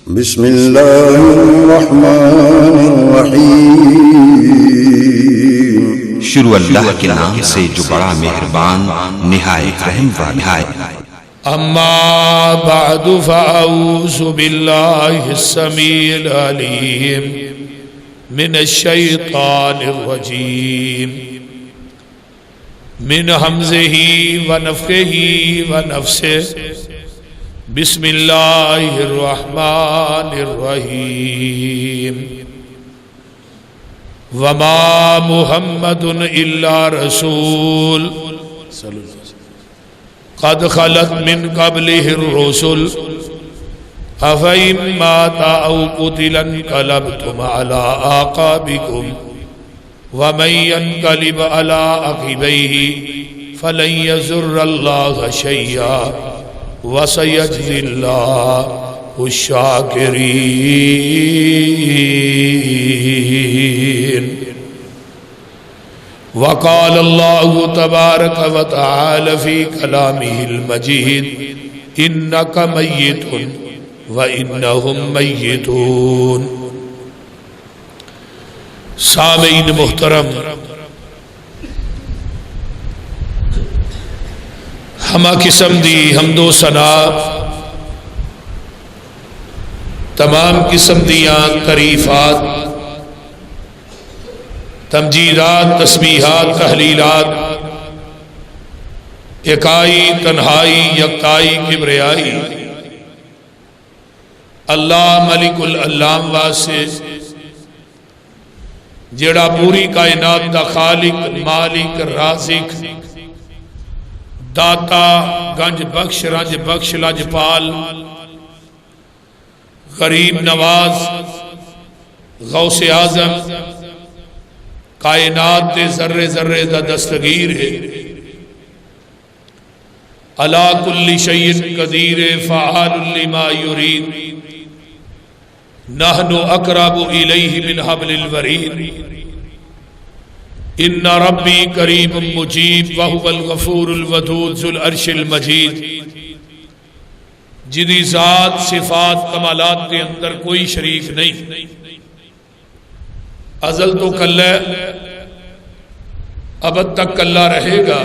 بسم اللہ الرحمن الرحیم۔ شروع اللہ کے نام سے جو بڑا مہربان نہایت رحم والا ہے۔ اما بعد فاعوذ باللہ السمیع العلیم من الشیطان الرجیم من حمزہ ونفخہ ونفثہ۔ بسم اللہ الرحمن الرحیم۔ وما محمد الا رسول قد خلت من قبله الرسل افإن مات او قتل انقلبتم على اعقابكم ومن ينقلب على عقبيه فلن يضر الله شيئا وسيجزي الله الشاكرين۔ وقال الله تبارك وتعالى في كلامه المجيد إنك ميت وإنهم ميتون۔ سامعین محترم، ہمہ قسم دی حمد و ثنا تمام قسم دیاں تعریفات، تمجیدات، تسبیحات، تحلیلات، اکائی، تنہائی، یکتائی، کبریائی اللہ ملک العلام واسطے جڑا پوری کائنات دا خالق، مالک، رازق، داتا، گنج بخش، رنج بخش، لجپال، غریب نواز، غوث اعظم، کائنات دے ذرے ذرے دا دستگیر ہے، علی کل شیء قدیر فعال لما یرید، نحن اقرب الیہ من حبل الورید، ان ربی قریب مجیب وہو الغفور الودود ذو العرش المجید، جدی ذات، صفات، کمالات کے اندر کوئی شریک نہیں، ازل تو کلہ، ابد تک کلہ رہے گا،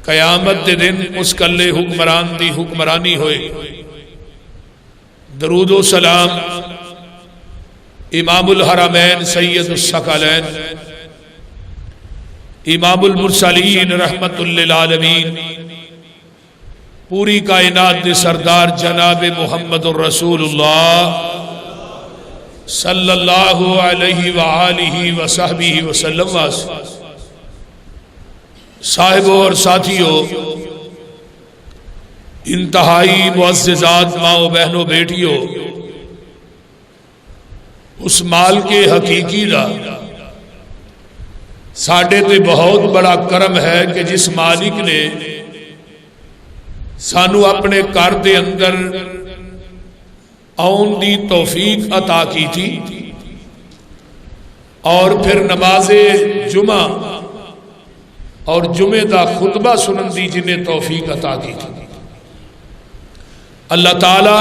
قیامت دے دن اس کلے حکمران دی حکمرانی ہوئے۔ درود و سلام امام الحرمین سید الثقلین امام المرسلین رحمت للعالمین پوری کائنات دے سردار جناب محمد الرسول اللہ صلی اللہ علیہ وآلہ وصحبہ وسلم صاحبوں اور ساتھیوں، انتہائی معززات ماں بہنوں بیٹیوں، اس مال کے حقیقی دا ساڈے تے بہت بڑا کرم ہے کہ جس مالک نے سانو اپنے گھر دے اندر آن دی توفیق عطا کی تھی، اور پھر نماز جمعہ اور جمعہ دا خطبہ سنن دی جنہیں توفیق عطا کی تھی۔ اللہ تعالی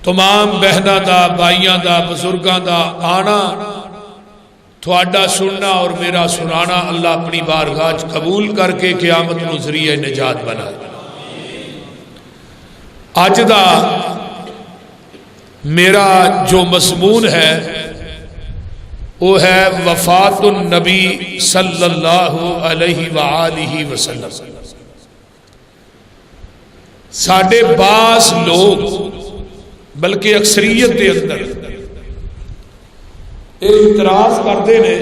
تمام بہناں دا، بھائیاں دا، بزرگاں دا آنا، تھوڑا سننا اور میرا سنانا اللہ اپنی بارگاہ قبول کر کے قیامت نو ذریعہ نجات بنا۔ آج دا میرا جو مضمون ہے وہ ہے وفات النبی صلی اللہ علیہ وآلہ وسلم۔ ساڑھے بعض لوگ بلکہ اکثریت دے اندر اعتراض کرتے ہیں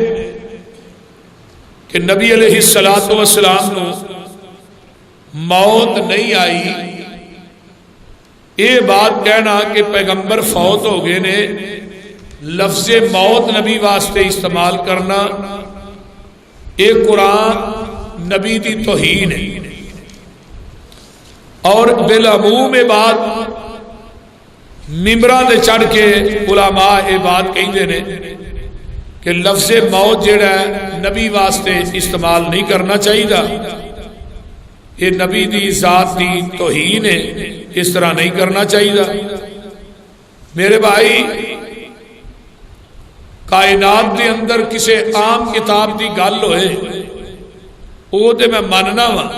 کہ نبی علیہ السلام کو موت نہیں آئی، یہ بات کہنا کہ پیغمبر فوت ہو گئے نے، لفظ موت نبی واسطے استعمال کرنا، یہ قرآن نبی دی توہین ہے، اور بالعموم بات ممبراں دے چڑھ کے علماء یہ بات کہندے نے کہ لفظ موت جڑا ہے نبی واسطے استعمال نہیں کرنا چاہیے، یہ نبی دی ذات دی توہین ہے، اس طرح نہیں کرنا چاہیے میرے بھائی کائنات دے اندر کسے عام کتاب دی گل ہوئے وہ تے میں ماننا وا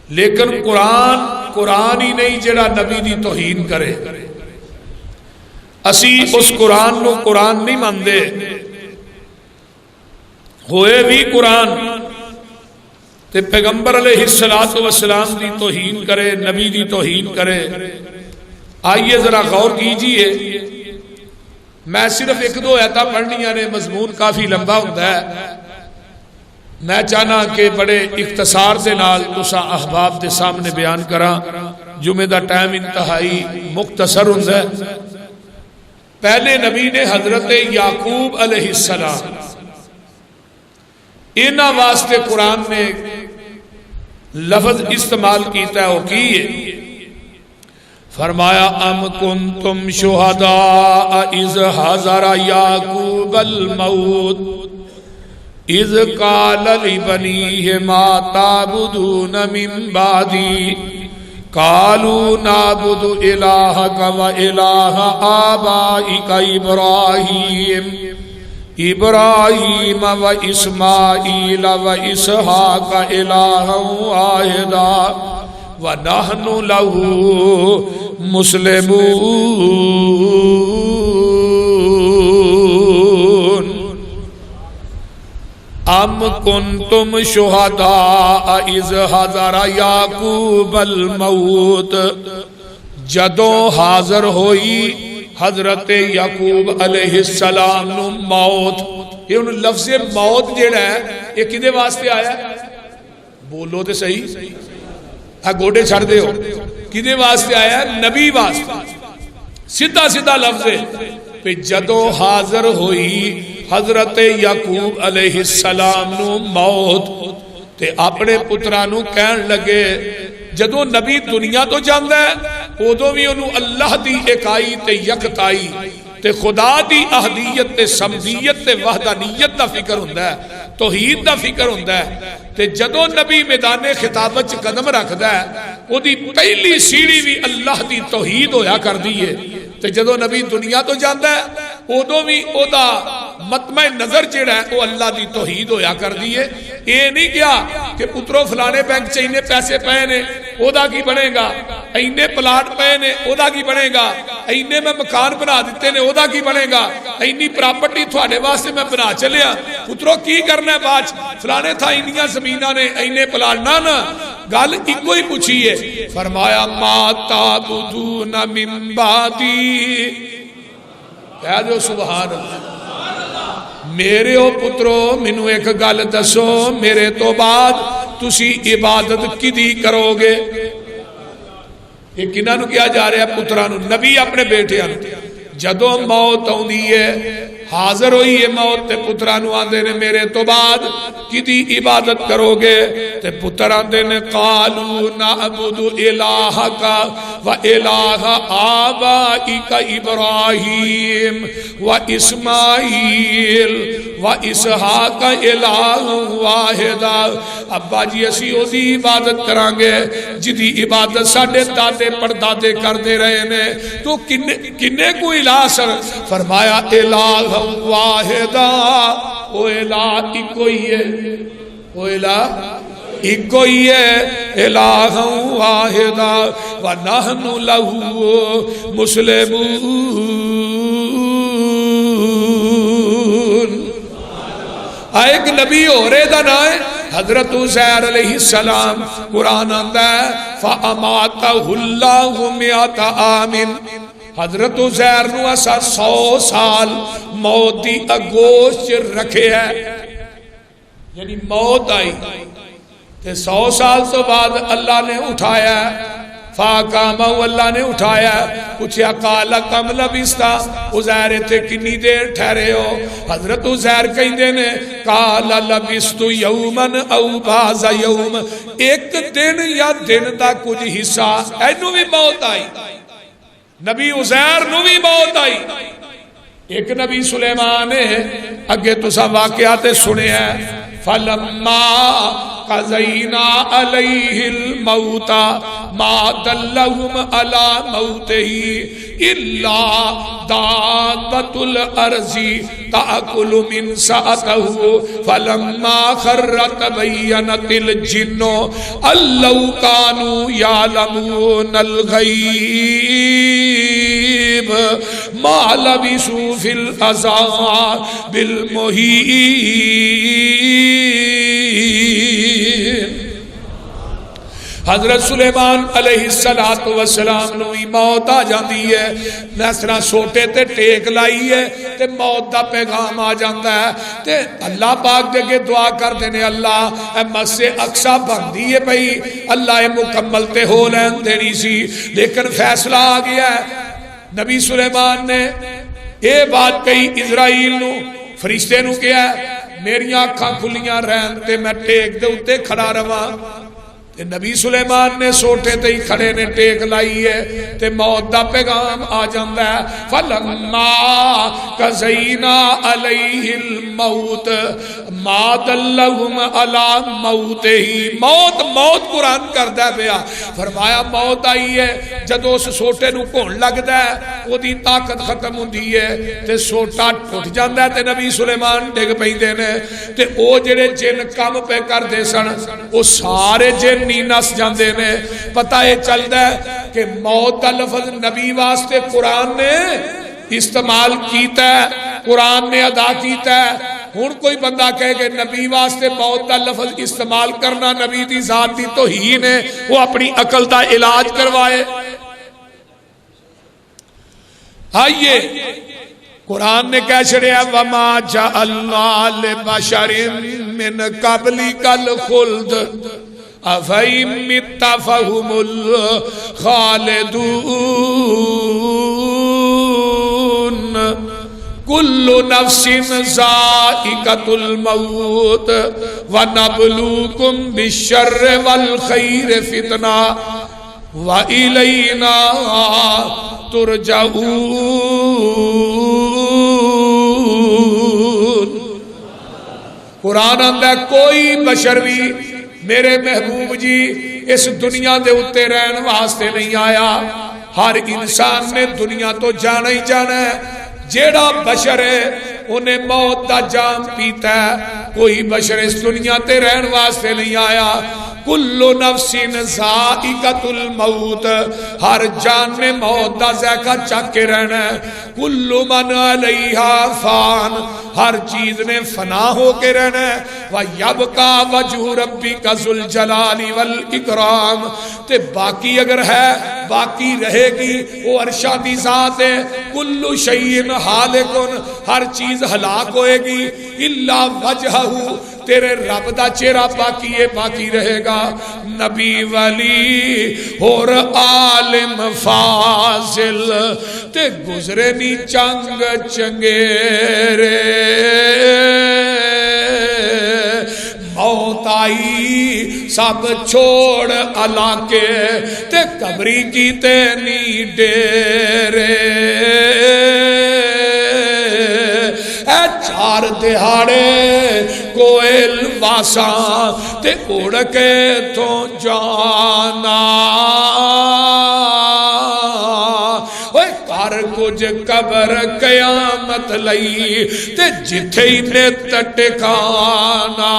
لیکن قرآن ہی نہیں جڑا نبی دی توہین کرے اسی اس قرآن نو قرآن نہیں مانتے ہوئے بھی قرآن تے پیغمبر علیہ الصلوۃ والسلام دی توہین کرے نبی دی توہین کرے آئیے ذرا غور کیجئے میں صرف ایک دو آیتاں پڑھنیاں نے مضمون کافی لمبا ہوتا ہے میں چاہنا کہ بڑے اختصار دے نال تساں احباب دے سامنے بیان کراں جمعے دا ٹائم انتہائی مختصر ہوندا ہے پہلے نبی نے حضرت یعقوب علیہ السلام انہاں واسطے قرآن نے لفظ استعمال کیتا ہے وہ کی فرمایا ام کنتم شہداء اذ حضر یعقوب الموت اذ قال لبنیہ ما تعبدون من بعدی قالوا نعبد الہک و الہ آبائک ابراہیم و اسماعیل و اسحاق الہا واحدا ونحن له مسلمون ام کنتم شہداء اذ حضر یعقوب الموت جدوں حاضر ہوئی حضرت یعقوب علیہ السلام نو موت یہ ان لفظ موت جیڑا ہے یہ کدے واسطے آیا بولو تے صحیح گوڑے چھڑ دے ہو کدے واسطے آیا نبی واسطے سیدھا سیدھا لفظ پہ جدوں حاضر ہوئی حضرت یعقوب علیہ السلام نو موت تے اپنے پترانو کہن لگے جدوں نبی دنیا تو جاندا ہے ادوں بھی انہوں اللہ دی اکائی تے یکتائی تے خدا دی احدیت تے سمدیت تے وحدانیت دا فکر ہوندا ہے توحید دا فکر ہوندا ہے تے جدوں نبی میدان خطابت چ قدم رکھدا ہے او دی پہلی سیڑھی بھی اللہ دی توحید ہویا کردی ہے تے جدوں نبی دنیا تو جاندا ہے ادوں بھی او دا مطمع نظر جڑا ہے وہ اللہ دی توحید ہویا کردی ہے یہ نہیں کیا کہ پترو فلانے بینک چ اینے پیسے پے نے او دا کی بنے گا اینے پلاٹ پے نے او دا کی بنے گا اینے میں مکان بنا دیتے نے او دا کی بنے گا اینی پراپرٹی تھوڑے واسطے میں بنا چلیا پترو کی کرنا ہے باج فلانے تھا اینیاں زمینہ نے اینے پلاٹ نہ گل ایک ہی پوچھی ہے فرمایا ما تعبدون من بعدی کہہ دو سبحان اللہ میرے او پترو مینو ایک گل دسو میرے تو بعد تسی عبادت کدی کرو گے یہ کنہاں نو کیا جا رہا ہے پترانو نبی اپنے بیٹیاں جدوں موت آندی ہے حاضر ہوئی ہے موت تے پترانو آندے نے میرے تو بعد کدی عبادت کرو گے تے پتر آندے نے قالوا نعبد الہک و الہ آبائک ابراہیم و اسماعیل و اسحاق الہ واحدا ابا جی اسی او دی عبادت کران گے جدی عبادت ساڈے دادے پردادے کردے رہے نے تو کنے کو الہ سر فرمایا الہ واحدا او الہ ایک ہی ہے او الہ ایک ہی ہے الہ واحدا ونحن له مسلمون ایک نبی ہو رہے دا نا ہے حضرت عزیر علیہ السلام قرآن آندہ ہے فَأَمَاتَهُ اللَّهُ مِئَةَ عَامٍ حضرت عزیر نو اسا 100 سال موت دی اگوش رکھے ہے یعنی موت آئی تے 100 سال تو بعد اللہ نے اٹھایا فاقامہ اللہ نے اٹھایا پوچھیا قال کم لبستا عزیر تے کنی دیر ٹھہرے ہو حضرت عزیر کہندے نے قال لبست یوما او بعض یوم ایک دن یا دن دا کچھ حصہ اینو بھی موت آئی نبی عزیر نو بھی موت آئی ایک نبی سلیمان ہے اگے تسا واقعات سنے ہیں فلما قضینا علیہ الموت ما دلہم علی موتہ الا دابۃ الارض تأکل من سأتہ فلما خر تبینت الجن ان لو کانوا یعلمون الغیب ما لبثوا فی العذاب المہین۔ حضرت سلیمان علیہ السلام نو موت آ جاندی ہے، نسرا سوٹے تے ٹیک لائی ہے تے موت دا پیغام آ جاندا ہے تے اللہ پاک دے کے دعا کر دینے اللہ اے مسجد اقصی بندی ہے بھئی اللہ اے مکمل تے ہو لین دینی سی، لیکن فیصلہ آ گیا ہے۔ نبی سلیمان نے اے بات کہی اسرائیل نو، فرشتے نو کیا ہے میریاں اکھاں کھلیاں رہن تے میں ٹیک دے اتے کھڑا رہواں۔ نبی سلیمان نے سوٹے تے ہی کھڑے نے ٹیک لائی ہے تے موت دا پیغام آ جاندا ہے۔ فلما قضینا علیہ الموت ما دلہم علی موتہ، موت قرآن کردا پیا، فرمایا موت آئی ہے جدو اس سوٹے نو گھن لگدا ہے او دی طاقت ختم ہوندی ہے تے سوٹا ٹوٹ جاندا ہے تے نبی سلیمان ڈگ پیندے نے تے او جڑے جن کم پہ کردے سن او سارے جن نہیں نس جاندے نے۔ پتہ یہ چلدا ہے کہ موت کا لفظ نبی واسطے قرآن نے استعمال کیتا ہے، قرآن نے ادا کیتا ہے۔ ہن کوئی بندہ کہے کہ نبی واسطے موت کا لفظ استعمال کرنا نبی دی ذات دی توہین ہے، وہ اپنی عقل دا علاج کروائے۔ آئیے قرآن نے کہہ چھڑیا وَمَا جَعَلْنَا لِبَشَرٍ مِّن قَبْلِكَ الْخُلْدَ أَفَإِن مِّتَّ فَهُمُ الْخَالِدُونَ كُلُّ نَفْسٍ ذَائِقَةُ الْمَوْتِ وَنَبْلُوكُمْ بِالشَّرِّ وَالْخَيْرِ فِتْنَةً وَإِلَيْنَا تُرْجَعُونَ۔ قرآن آندا ہے کوئی بشر بھی میرے محبوب جی اس دنیا دے اتے رہن واسطے نہیں آیا، ہر انسان نے دنیا تو جانا ہی جانا ہے۔ جیڑا بشر ہے انہیں موت دا جام پیتا ہے، کوئی بشر اس دنیا تے رہن واسطے نہیں آیا۔ کل نفس ذائقۃ الموت، ہر جان نے موت دا ذائقہ چکھ کے رہنا ہے۔ کل من علیہا فان، ہر چیز نے فنا ہو کے رہنا ہے۔ وَيَبْقَى وَجْهُ رَبِّكَ ذُو الْجَلَالِ وَالْإِكْرَامِ، تے باقی اگر ہے باقی رہے گی وہ عرشہ دی ذات ہے۔ کل شیء ہالک، ہر چیز ہلاک ہوئے گی الا وجہہ، تیرے رب دا چہرہ باقی ہے، باقی رہے گا۔ نبی ولی اور عالم فاضل تے گزرے نی چنگ چنگیرے، موت آئی سب چھوڑ علاقے تے قبری کی تینی ڈیرے۔ اے چار دہاڑے کوئل واساں تے اڑ کے تو جانا، اوے کر کچھ قبر قیامت لئی تے جتھے ہی نے ٹکانا۔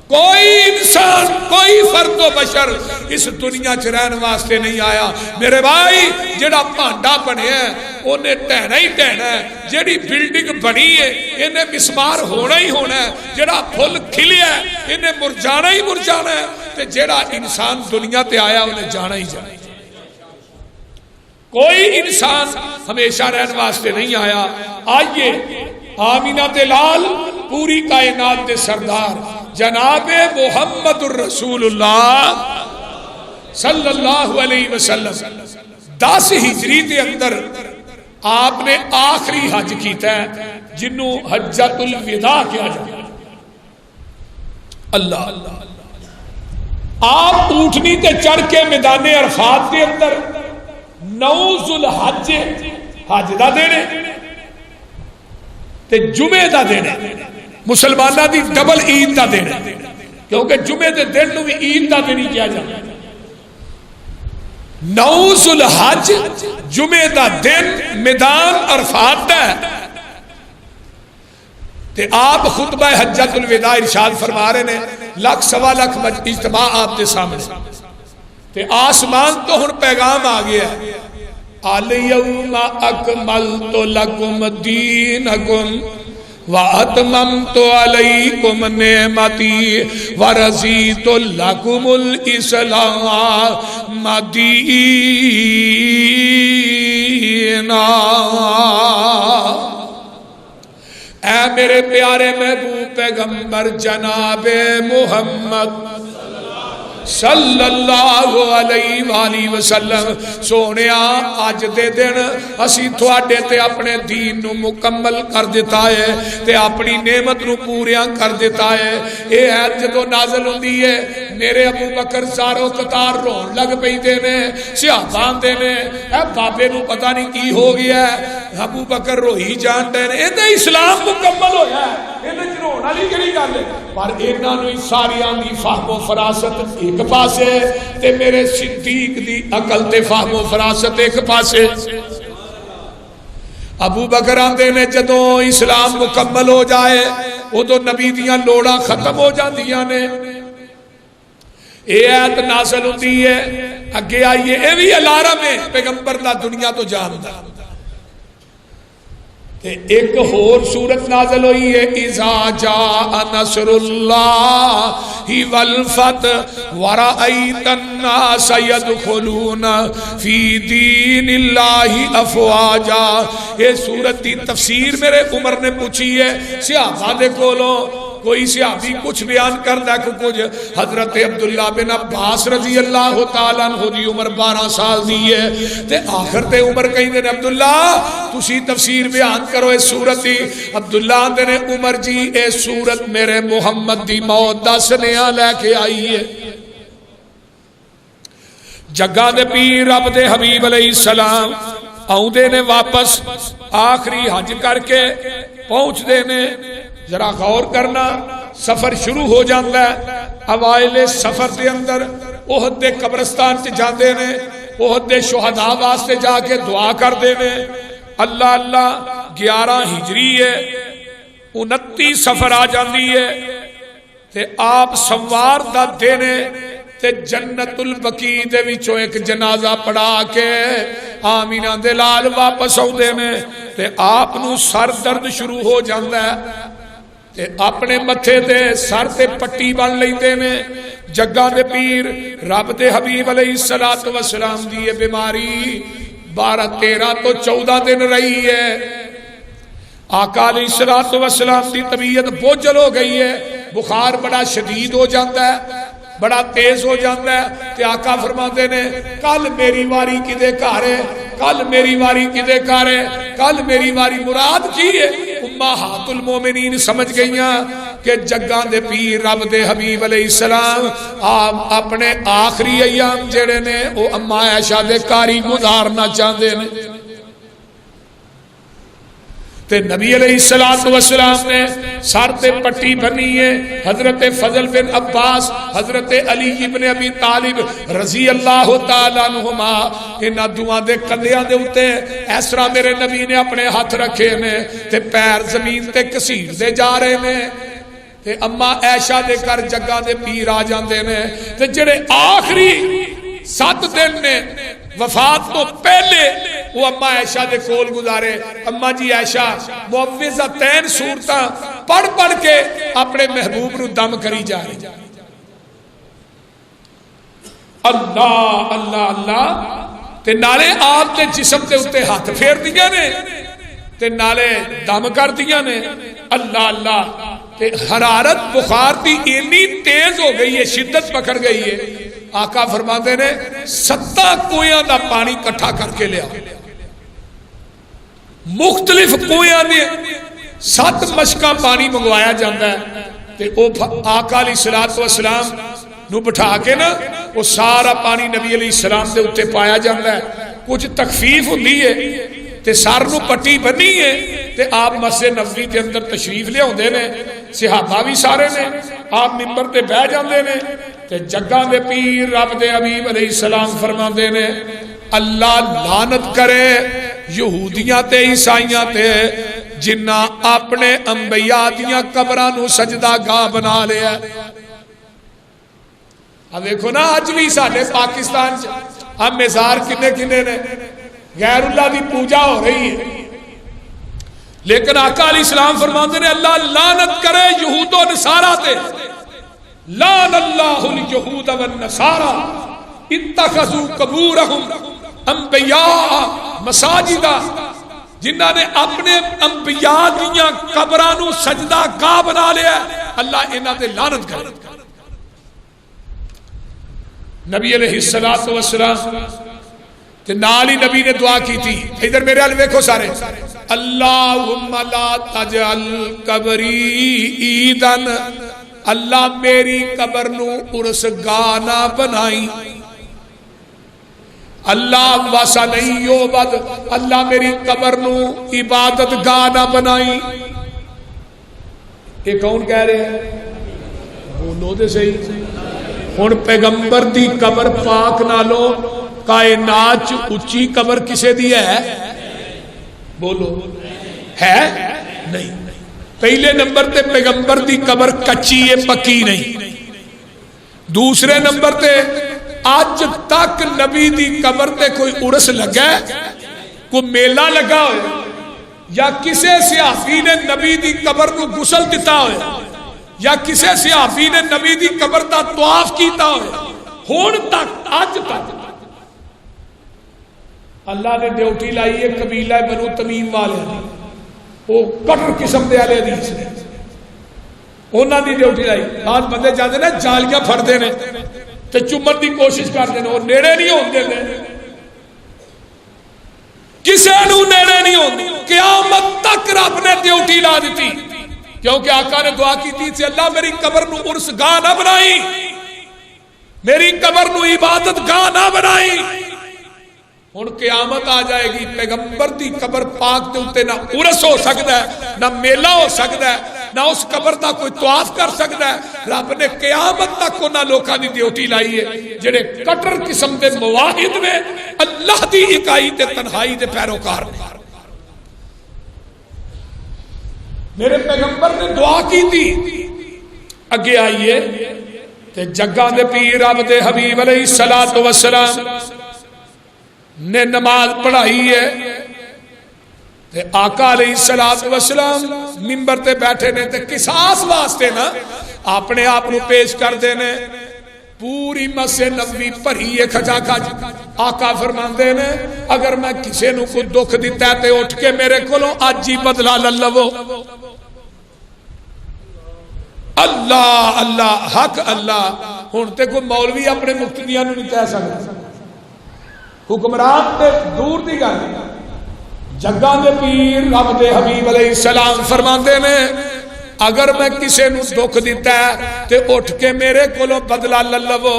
کوئی انسان کوئی فرد و بشر اس دنیا چ رہن واسطے نہیں آیا میرے بھائی۔ جڑا پانڈا بنیا ہے انہیں ٹہنا ہی ٹہنا ہے، جڑی بلڈنگ بنی ہے انہیں مسمار ہونا ہی ہونا ہے، جڑا پھل کھلیا ہے انہیں مرجانا ہی مرجانا ہے، تے جڑا انسان دنیا تے آیا انہیں جانا ہی جانا ہے۔ کوئی انسان ہمیشہ رہن واسطے نہیں آیا۔ آئیے آمینہ تے لال پوری کائنات دے سردار جناب محمد الرسول اللہ صلی اللہ علیہ وسلم 10 ہجری دے اندر آپ نے آخری حج کیتا ہے جنہوں حجۃ الوداع کیا جاتا ہے۔ اللہ آپ اونٹنی تے چڑھ کے میدان عرفات دے اندر 9 ذوالحج حج دا دینے تے جمعے دا دن ہے، مسلمانہ دی ڈبل عید دا دن ہے، کیونکہ جمعے دے دن نو بھی عید دا دن ہی کیا جاتا ہے۔ 9 ذوالحج جمعے دا دن میدان عرفات دا ہے، تے آپ خطبہ حجۃ الوداع ارشاد فرما رہے ہیں، 1.25 اجتماع آپ کے سامنے، تے آسمان تو ہن پیغام آ گیا ہے، الیوم اکملت لکم دینکم وَأَتْمَمْتُ عَلَيْكُمْ نِعْمَتِي وَرَضِيتُ لَكُمُ الْإِسْلَامَ دِينًا۔ اے میرے پیارے محبوب پیغمبر جناب محمد صلی اللہ علیہ وآلہ وسلم، سونیا آج دے دن اسی تھوڑے تے اپنے دین نو مکمل کر دیتا ہے تے اپنی نعمت نو پوریاں کر دیتا ہے۔ اے آیت جدو نازل ہوندی ہے میرے ابو بکر سارو قطار رون لگ پئی دے نے، صحابہ دے نے اے بابے نو پتہ نہیں کی ہو گیا ہے، ابو بکر روئی جان دے نے، اے تے اسلام مکمل ہویا ہے، اے تے رون والی کیڑی گل ہے؟ پر انہاں نو ساریاں دی فہم و فراست ایک پاسے تے میرے صدیق دی عقل تے فہم و فراست ایک پاسے۔ ابو بکر آندے نے جدوں اسلام مکمل ہو جائے ادو نبی دیاں لوڑاں ختم ہو جاندیاں نے، اے آیت نازل ہوندی ہے، اگے آئیے اے بھی الارم ہے پیغمبر دا دنیا تو جاندا۔ ایک اور سورت نازل ہوئی ہے، اذا جاء نصر اللہ والفتح ورأیت الناس يدخلون فی دین اللہ افواجا۔ یہ سورت دی تفسیر میرے عمر نے پوچھی ہے صحابہ دے کولوں، کوئی صحابی کچھ بیان کردا کہ کچھ حضرت عبداللہ بن عباس رضی اللہ تعالیٰ عنہ دی عمر 12 سال دی ہے تے آخر تے عمر کہیں دے عبداللہ تسی تفسیر بیان کرو اس سورت دی۔ عبداللہ دے نے عمر جی اے سورت میرے محمد دی موت دا سنیا لے کے آئی ہے۔ جگہ دے پیر رب دے حبیب علیہ السلام آؤندے نے واپس آخری حج کر کے پہنچ دے نے، ذرا غور کرنا سفر شروع ہو جاتا ہے، اوائل سفر دے اندر احد دے قبرستان سے جاندے نے، احد دے شہداء واسطے جا کے دعا کر دے نے، اللہ اللہ 11 ہجری ہے، 29 سفر آ جاندی ہے تے آپ سوار دا دینے تے جنت البقیع دے وچوں ایک جنازہ پڑھا کے آمینہ دے لال واپس آؤ دینے تے آپ نو سر درد شروع ہو جاندہ ہے تے اپنے متھے تے سر تے پٹی بن لیندے نے۔ جگہ دے پیر رب دے حبیب علیہ السلام دی یہ بیماری 12 13 تو 14 دن رہی ہے۔ آقا علیہ السلام دی طبیعت بوجھل ہو گئی ہے، بخار بڑا شدید ہو جاتا ہے، بڑا تیز ہو جاتا ہے تے آقا فرماتے نے کل میری واری کدے گھر ہے، کل میری واری کدے گھر ہے، کل میری واری مراد کی ہے؟ امہات المومنین سمجھ گئیاں کہ جگاں دے پیر رب دے حبیب علیہ السلام آپ اپنے آخری ایام جڑے نے وہ اما عائشہ دے کاری گزارنا چاہتے ہیں تے نبی علیہ السلام نے سر تے پٹی بنی ہے۔ حضرت فضل بن عباس، حضرت علی بن ابی طالب رضی اللہ تعالیٰ عنہما انہاں دعا دے کندیاں دے اتے اس طرح میرے نبی نے اپنے ہاتھ رکھے نے تے پیر زمین تے کسیر دے جا رہے نے تے اما عائشہ دے کر جگہ دے پیر آ جاندے نے تے جڑے آخری 7 دن نے وفات تو پہلے وہ اما عائشہ دے کول گزارے۔ اما جی عائشہ معوذتین سورتاں پڑھ پڑھ کے اپنے محبوب نو دم کری جا رہی، اللہ اللہ اللہ تے نالے آپ تے جسم تے اتے ہاتھ پھیر دیا نے تے نالے دم کر دیا نے، اللہ اللہ تے حرارت بخار دی اتنی تیز ہو گئی ہے، شدت پکڑ گئی ہے۔ آقا فرماتے نے 7 کویاں دا پانی کٹھا کر کے لیا، مختلف کویاں نے 7 مشکاں پانی منگوایا جاندہ ہے تے آقا علیہ السلام نو بٹھا کے نا وہ سارا پانی نبی علیہ السلام دے اتے پایا جاندہ ہے۔ کچھ تخفیف ہوندی ہے تے سر نو پٹی بنی ہے تے تے آپ مسجد نبوی کے اندر تشریف لے ہوندے نے، صحابہ بھی سارے نے، آپ ممبر تے بیٹھ جاندے نے تے جگاں دے پیر رب دے حبیب علیہ السلام فرماندے نے اللہ لعنت کرے یہودیاں تے عیسائیاں تے جنہ اپنے انبیاء دیاں قبراں نو سجدہ گاہ بنا لیا۔ اب دیکھو نا اج بھی ساڈے پاکستان اب مزار کنے کنے نے، غیر اللہ دی پوجا ہو رہی ہے، لیکن آقا علیہ السلام فرماتے ہیں اللہ لعنت کرے یہود و نصارہ تے، لعن اللہ الیہود والنصارہ اتخذوا قبورہم انبیاء مساجدہ، جنہاں نے اپنے انبیاء دیاں قبراں نو سجدہ گاہ بنا لیا، اللہ انہاں تے لعنت کرے۔ نبی علیہ السلام تے نال ہی نبی نے دعا کی تھی، ادھر میرے حال دیکھو سارے، اللہم لا تجعل قبری عیدن، اللہ میری قبر نو عرس گاہ نہ بنائی، اللہ واسا نہیں یعبد، اللہ میری قبر نو عبادت گاہ نہ بنائی۔ یہ کون کہہ رہے ہیں؟ بولو دے صحیح۔ ہن پیغمبر دی قبر پاک نالو کائنات چ اچھی قبر کسے دی ہے؟ بولو ہے نہیں۔ پہلے نمبر تے پیغمبر دی قبر کچی ہے، پکی نہیں۔ دوسرے نمبر تے آج تک نبی دی قبر تے کوئی عرس لگا ہے، کوئی میلہ لگا ہوئے، یا کسے صحابی نے نبی دی قبر کو غسل دیتا ہوئے، یا کسے صحابی نے نبی دی قبر دا طواف کیتا ہوئے، ہون تک آج تک اللہ نے ڈیوٹی لائی ہے قبیلہ بنو تمیم والے، وہ کٹر قسم دے والے حدیث نے، انہاں دی ڈیوٹی لائی۔ آج بندے جاندے نے جالیاں پھڑدے نے تے چمن دی کوشش کرتے ہیں، وہ نیڑے نہیں ہوندے نے، کسے نو نیڑے نہیں ہوندے، قیامت تک رب نے ڈیوٹی لا دیتی، کیونکہ آقا نے دعا کی تھی اللہ میری قبر نو عرس گاہ نہ بنائی، میری قبر نو عبادت گاہ نہ بنائی۔ ہن قیامت آ جائے گی، پیغمبر دی قبر پاک دے اوتے نہ عرس ہو سکتا ہے، نہ میلہ ہو سکتا ہے، نہ اس قبر دا کوئی طواف کر سکتا ہے۔ رب نے قیامت تک انہاں لوکاں دی ڈیوٹی لائی ہے جڑے کٹر قسم دے مواحد نے، اللہ دی اکائی تے تنہائی دے پیروکار نے۔ میرے پیغمبر نے دعا کی تھی، اگے آئیے تے جگاں دے پیر رب دے حبیب علیہ السلام نے نماز پڑھائی ہے تے آقا علیہ السلام منبر تے بیٹھے نے تے قصاص واسطے نا اپنے آپ نو پیش کر دینے، پوری مسجد نبوی بھری ہے کھجا کھج۔ آقا فرماندے نے اگر میں کسے نو کوئی دکھ دیتا ہے تے اٹھ کے میرے کولوں اج ہی بدلا لے لو۔ اللہ اللہ حق اللہ۔ ہن تے کوئی مولوی اپنے مقتدیاں نو نہیں کہہ سکتا، حکمران تے دور دی گل، جگاں دے پیر رب دے حبیب علیہ السلام فرماندے نے اگر میں کسے نو دکھ دیتا ہے تے اٹھ کے میرے کولوں بدلا لے لو۔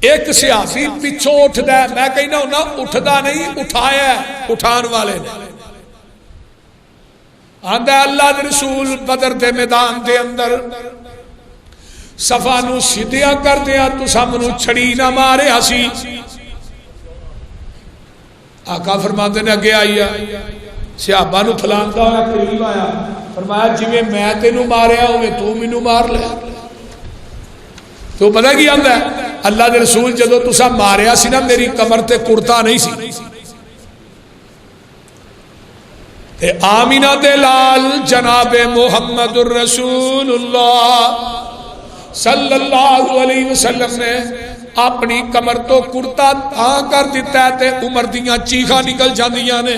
ایک سیاسی پیچھوں اٹھدا ہے، میں کہنا ہونا اٹھدا نہیں، اٹھایا ہے اٹھان والے نے۔ آندا اللہ دے رسول بدر دے میدان دے اندر صفا نو سیدھیاں کر دیا، تساں منوں چھڑی نہ مارے ہسی۔ آقا فرماندے نے اگے آئیا، صحابہ نو پھلاندا ہوا قریب آیا، فرمایا جویں میں تینوں ماریا ہوئے تو مینوں مار لے۔ تو پتہ کی آندا ہے اللہ دے رسول جدو تساں ماریا سی نا میری کمر تے کرتا نہیں سی، تے آمینہ دے لال جناب محمد الرسول اللہ صلی اللہ علیہ وسلم نے اپنی کمر تو کرتا تھا کر دیتا ہے تے عمر دیاں چیخاں نکل جاندیاں نے۔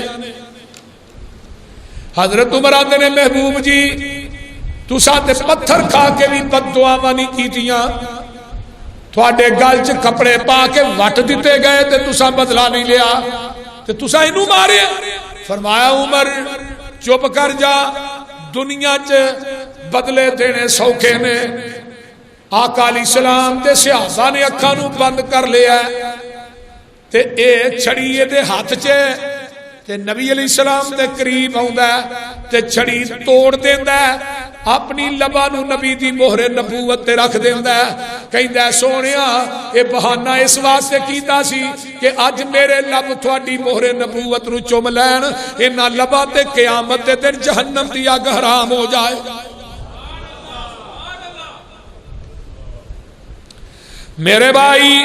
حضرت عمر آندے نے محبوب جی تساں تے پتھر کھا کے بھی بد دعاواں نہیں کیتیاں، تھوڑے گل چ کپڑے پا کے وٹ دیتے گئے تے تساں بدلا نہیں لیا تے تساں اینوں مارے۔ فرمایا عمر چپ کر جا، دنیا چ بدلے دینے سوکھے نے۔ آقا علیہ السلام تے صحابہ نے اکھاں نو بند کر لیا تے اے چھڑی دے ہاتھ چ تے نبی علیہ السلام دے قریب آوندا ہے تے چھڑی توڑ دیندا ہے اپنی لبا نو نبی دی مہر نبوت تے رکھ دیندا ہے کہندا ہے سونیا اے بہانہ اس واسطے کیتا سی کہ اج میرے لب تھوڑی مہر نبوت نو چوم لین انہاں لباں تے قیامت دے دن جہنم دی اگ حرام ہو جائے. میرے بھائی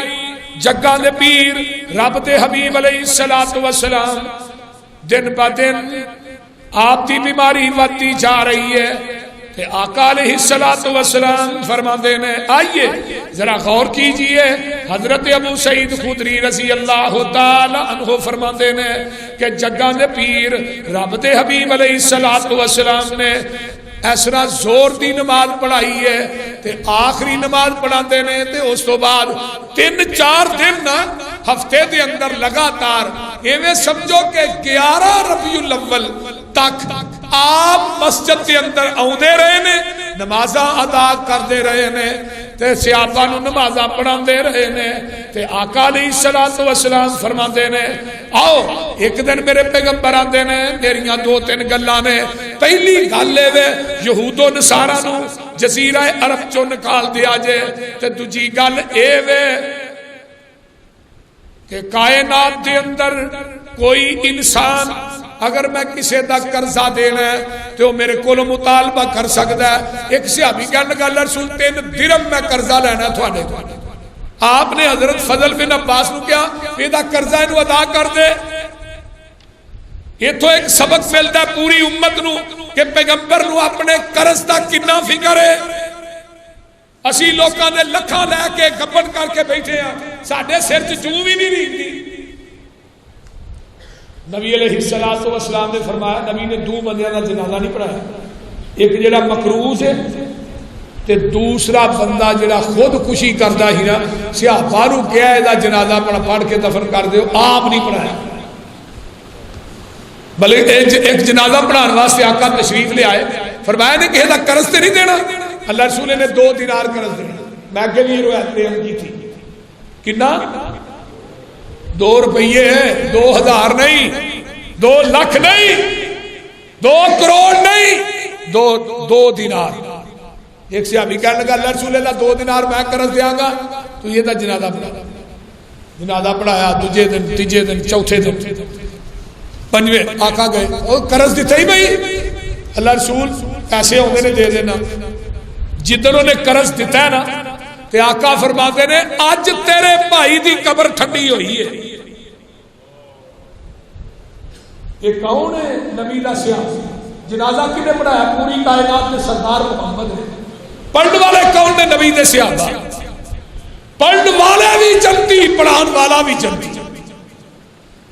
جگہ دے پیر رب دے حبیب علیہ السلام دن با دن آپ دی بیماری ودتی جا رہی ہے کہ آقا علیہ السلام فرماندے نے آئیے ذرا غور کیجئے. حضرت ابو سعید خدری رضی اللہ تعالی عنہ فرماندے نے کہ جگہ دے پیر رب دے حبیب علیہ السلام نے اس طرح زور دی نماز پڑھائی ہے تے آخری نماز پڑھا دے نے تے اس تو بعد 3-4 دن ہفتے دے اندر لگاتار ایویں سمجھو کہ 11 ربیع الاول تک آپ مسجد کے اندر آؤندے رہے نے نمازاں ادا کردے رہے نے تے صحابہ نو نمازاں پڑھاندے رہے نے تے آقا علیہ السلام فرماندے نے آؤ ایک دن میرے پیغمبر آندے نے میریاں 2-3 گلاں نے. پہلی گل اے یہود و نصارا نو جزیرہ عرب چوں نکال دیا جے تے دوجی گل اے وے کہ کائنات دے اندر کوئی انسان اگر میں کسی دا قرضہ دینا ہے تو میرے کولوں مطالبہ کر سکتا ہے. ایک صحابی کہنے لگا اللہ رسول 3 درہم میں قرضہ لینا تھوڑے. آپ نے حضرت فضل بن عباس نو کیا میرا قرضہ انہوں ادا کر دے. یہ تو ایک سبق ملتا ہے پوری امت نو کہ پیغمبر نو اپنے قرض دا کتنا فکر ہے. اسی لوکاں دے لکھاں لے کے گپن کر کے بیٹھے ہیں ساڈے سر چ چوں بھی نہیں رہندی. نبی علیہ السلام نے فرمایا نبی نے 2 بندیاں دا جنازہ نہیں پڑھایا. ایک جڑا مقروض ہے تے دوسرا بندہ جڑا خود کشی کردا ہی نا صحابہ نو کہیا اے دا جنازہ پڑھ کے دفن کر دیو آپ نہیں پڑھایا. بلکہ ایک جنازہ پڑھان واسطے آقا تشریف لے آئے فرمایا نے کہ دا قرض تے نہیں دینا. اللہ رسول نے 2 دینار قرض دینا. میں اگے بھی روایت بیان کی تھی کتنا 2 روپیے 2000 نہیں 2 لاکھ نہیں 2 کروڑ نہیں 2 دینار. ایک صحابی کہنے لگا اللہ رسول اللہ 2 دینار میں قرض دیاں گا تو یہ دا جنازہ پڑھا. جنازہ پڑھایا دوجے دن تیجے دن چوتھے دن 5ویں آقا گئے اور قرض دیتا ہی بھائی اللہ رسول پیسے ہونے نے دے دینا. جدنوں نے قرض دیتا ہے نا تے آقا فرماتے نے آج تیرے بھائی دی قبر ٹھنڈی ہوئی ہے. یہ کون ہے نبی دا صحابی جنازہ کنے پڑھایا پوری کائنات میں سردار محمد ہے. پڑھن والے کون نے نبی دے صحابہ. پڑھن والے بھی جنتی پڑھان والا بھی جنتی.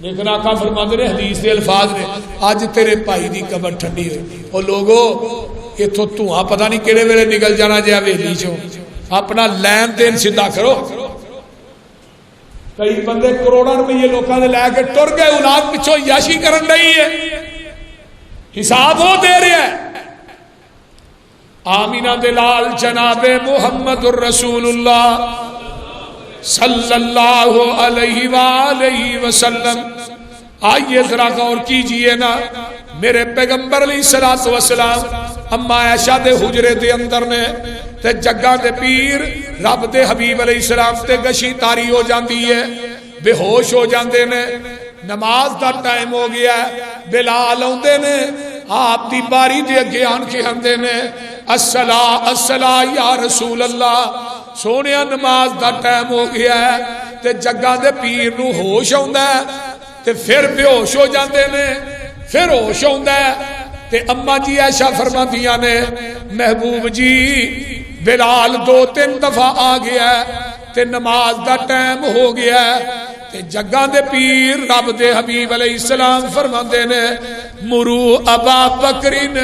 لیکن آقا فرماتے نے حدیث دے الفاظ نے آج تیرے بھائی دی قبر ٹھنڈی ہوئی. اور لوگوں اتھوں دھواں پتہ نہیں کہڑے ویلے نکل جانا جے حویلی چوں. اپنا لین دین سیدھا کرو. کئی بندے کروڑاں روپے لوکاں دے لے کے ٹر گئے اولاد پچھوں یاشی کرن رہی ہے حساب وہ دے رہا ہے. آمینہ دلال جناب محمد الرسول اللہ صلی اللہ علیہ وآلہ وسلم. آئیے ذرا غور کیجئے نا میرے پیغمبر علیہ السلام اما عائشہ دے حجرے دے اندر نے تے جگہ دے پیر رب دے حبیب علیہ السلام تے گشی تاری ہو جاندی ہے بے ہوش ہو جاندے نے. نماز دا ٹائم ہو گیا ہے. بلال آندے نے آپ دی باری دے اگے آن کے آندے نے الصلاۃ یا رسول اللہ سونیا نماز دا ٹائم ہو گیا ہے. تے جگہ دے پیر نو ہوش آندا ہے تے پھر بے ہوش ہو جاندے نے پھر ہوش آندا ہے تے اما جی عائشہ فرماندیاں نے محبوب جی بلال 2-3 دفعہ آ گیا ہے تے نماز دا ٹائم ہو گیا ہے. تے جگہ دے پیر رب دے حبیب علیہ السلام فرماندے نے مرو ابا بکرین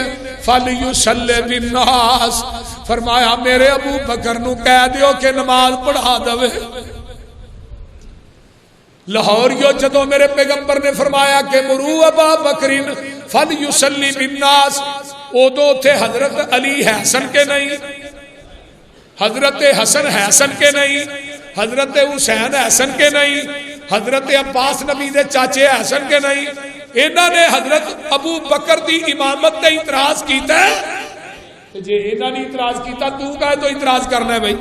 فلیصلی بالناس. فرمایا میرے ابو بکر نو کہہ دیو کہ نماز پڑھا دے. لاہوریو جدو میرے پیغمبر نے فرمایا کہ مرو ابا بکرین فلیصلی بالناس ادو تھے حضرت علی حسن کے نہیں حضرت حسن حسن کے نہیں حضرت حسین حسن کے نہیں حضرت عباس نبی دے چاچے حسن کے نہیں انہاں نے حضرت ابو بکر دی امامت تے اعتراض کیتا ہے تے جے انہاں نے اعتراض کیتا تو کہے تو اعتراض کرنا ہے بھائی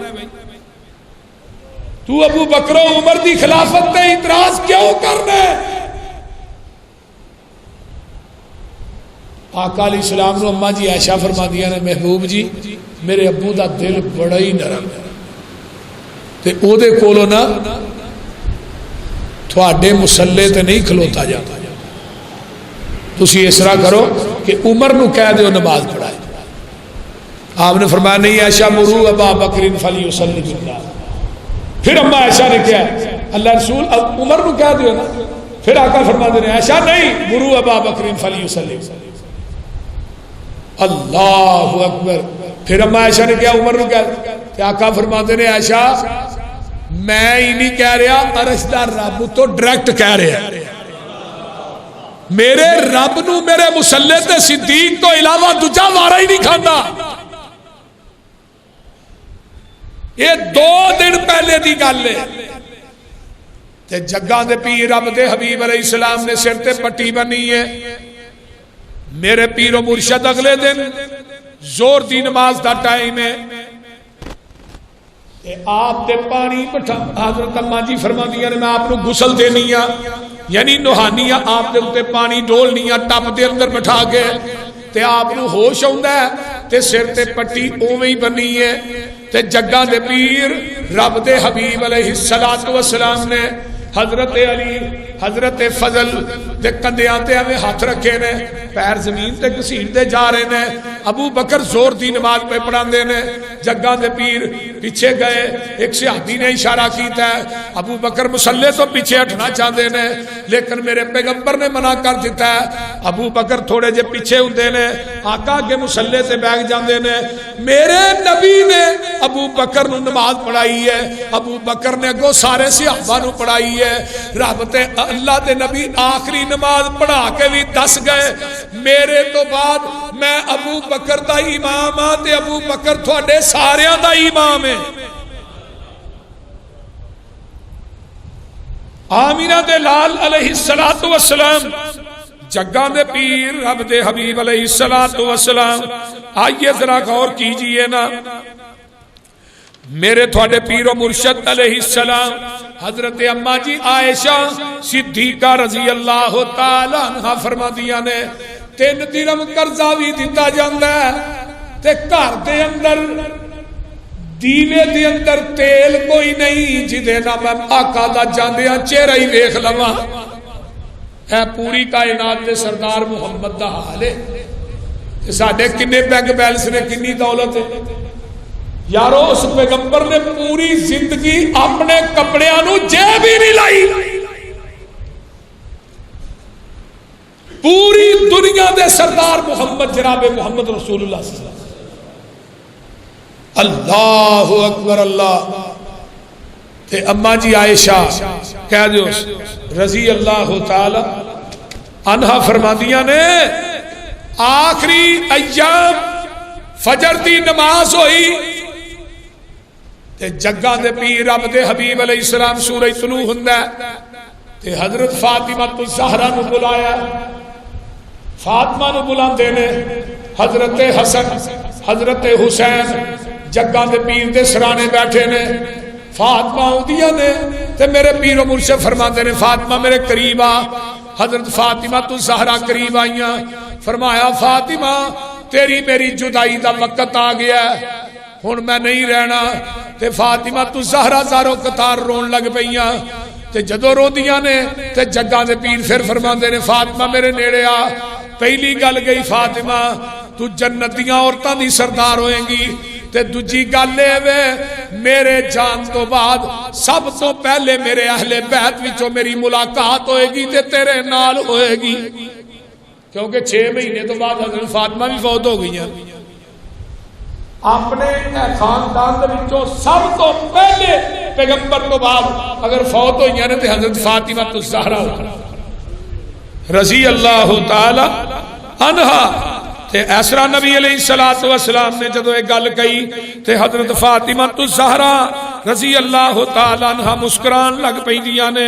تو ابو بکر و عمر دی خلافت تے اعتراض کیوں کرنا ہے؟ آقا علیہ السلام نو اماں جی عائشہ فرما دیا نے محبوب جی میرے ابو دا دل بڑا ہی نرم ہے تے او دے کولو نا تھوڑے مسلے تے نہیں کھلوتا جاتا تسی اس طرح کرو کہ عمر نو کہہ دیو نماز پڑھائے آپ نے فرمایا نہیں عائشہ مرو ابا بکر فلیصلی بالناس پھر اماں عائشہ نے کیا اللہ رسول عمر نو کہہ دیو نا پھر آقا فرما دے عائشہ نہیں مرو ابا بکر فلیصلی اللہ اکبر پھر اماں عائشہ نے کیا عمر نو کہا کہ آقا فرماتے نے عائشہ میں ہی نہیں کہہ رہا عرش دا رب تو ڈائریکٹ کہہ رہا میرے رب نو میرے مسلے تے صدیق تو علاوہ دوجا وارا ہی نہیں کھانا یہ 2 دن پہلے دی گل ہے تے جگہ دے پیر رب دے حبیب علیہ السلام نے سر تے پٹی بنی ہے میرے پیر و مرشد اگلے دن زور دی نماز دا ٹائم ہے آپ دے پانی بٹھا حضرت اماں جی فرما دیا نے میں آپ نو غسل دینی یعنی نہانی آپ دے اتے پانی ڈولنی ٹپ دے اندر بٹھا کے تے آپ نو ہوش آؤندا ہے تے سر تے پٹی اوویں ہی بنی ہے تے جگہ دے پیر رب دے حبیب علیہ الصلوۃ والسلام نے حضرت علی حضرت فضل دے کندیاں تے ہمیں ہاتھ رکھے نے پیر زمین تے گھسیٹ دے جا رہے نے ابو بکر زور دی نماز پہ پڑھاندے نے جگہ دے پیر پیچھے گئے ایک صحابی نے اشارہ کیتا ہے ابو بکر مصلی تو پیچھے ہٹنا چاہتے نے لیکن میرے پیغمبر نے منع کر دیتا ہے ابو بکر تھوڑے جے پیچھے ہوندے نے آقا کے مصلی تے بیٹھ جاندے نے میرے نبی نے ابو بکر نو نماز پڑھائی ہے ابو بکر نے اگوں سارے صحابہ نو پڑھائی ہے رب تے اللہ دے نبی آخری نماز پڑھا کے بھی دس گئے میرے تو بعد میں ابو بکر دا امام ہاں تے ابو بکر تھوڑے ساریاں دا امام ہے آمینہ دے لال علیہ السلام جگہ دے پیر رب دے حبیب علیہ السلام آئیے ذرا غور کیجئے نا میرے تھوڑے پیر و مرشد علیہ السلام حضرت اماں جی عائشہ صدیقہ رضی اللہ تعالیٰ عنہ فرما دیا نے 3 درہم قرضہ بھی دیتا جاندہ ہے تے گھر دے اندر دیوے دے اندر تیل کوئی نہیں جدے نا میں آقا دا جاندیاں چہرہ ہی ویکھ لواں اے پوری کائنات دے سردار محمد دا حال ہے ساڈے کنے بینک بیلنس نے کنی دولت ہے یارو اس پیغمبر نے پوری زندگی اپنے کپڑیاں نو جیب ہی نہیں لائی پوری دنیا دے سردار محمد جناب محمد رسول اللہ صلی اللہ علیہ وسلم اللہ اکبر اللہ تے اماں جی عائشہ کہہ دیو رضی اللہ تعالی عنہا فرما دیا نے آخری ایام فجر دی نماز ہوئی تے جگہ دے پیر رب دے حبیب علیہ السلام سورہ طلوع ہندا تے حضرت فاطمہ الزہرا نو بلایا فاطمہ نو بلاندے نے حضرت حسن حضرت حسین جگہ دے پیر دے سرانے بیٹھے نے فاطمہ اودیاں نے تے میرے پیر و مرشد فرماتے نے فاطمہ میرے قریب آ حضرت فاطمہ الزہرا قریب آئیاں فرمایا فاطمہ تیری میری جدائی دا وقت آ گیا ہے ہن میں نہیں رہنا تے فاطمہ الزہرا زارو قطار رون لگ پئیاں تے جدو روندیاں نے تے جگہ دے پیر پھر فرماندے نے فاطمہ میرے نیڑے آ پہلی گل گئی فاطمہ تو جنتیاں عورتاں دی سردار ہوئیں گی تے دوجی گل اے میرے جان تو بعد سب تو پہلے میرے اہل بیت وچوں میری ملاقات ہوئے گی تے تیرے نال ہوئے گی کیونکہ 6 مہینے تو بعد حضرت فاطمہ بھی فوت ہو گئی ہیں اپنے خاندان دے وچوں سب تو پہلے پیغمبر تو بعد اگر فوت ہوئی ہیں تے حضرت فاطمہ الزہرا رضی اللہ تعالی عنہا تے ایسرا نبی علیہ السلام نے جدو ایک گل کہی تے حضرت فاطمہ الزہرا رضی اللہ تعالی عنہ مسکران لگ پیندیاں نے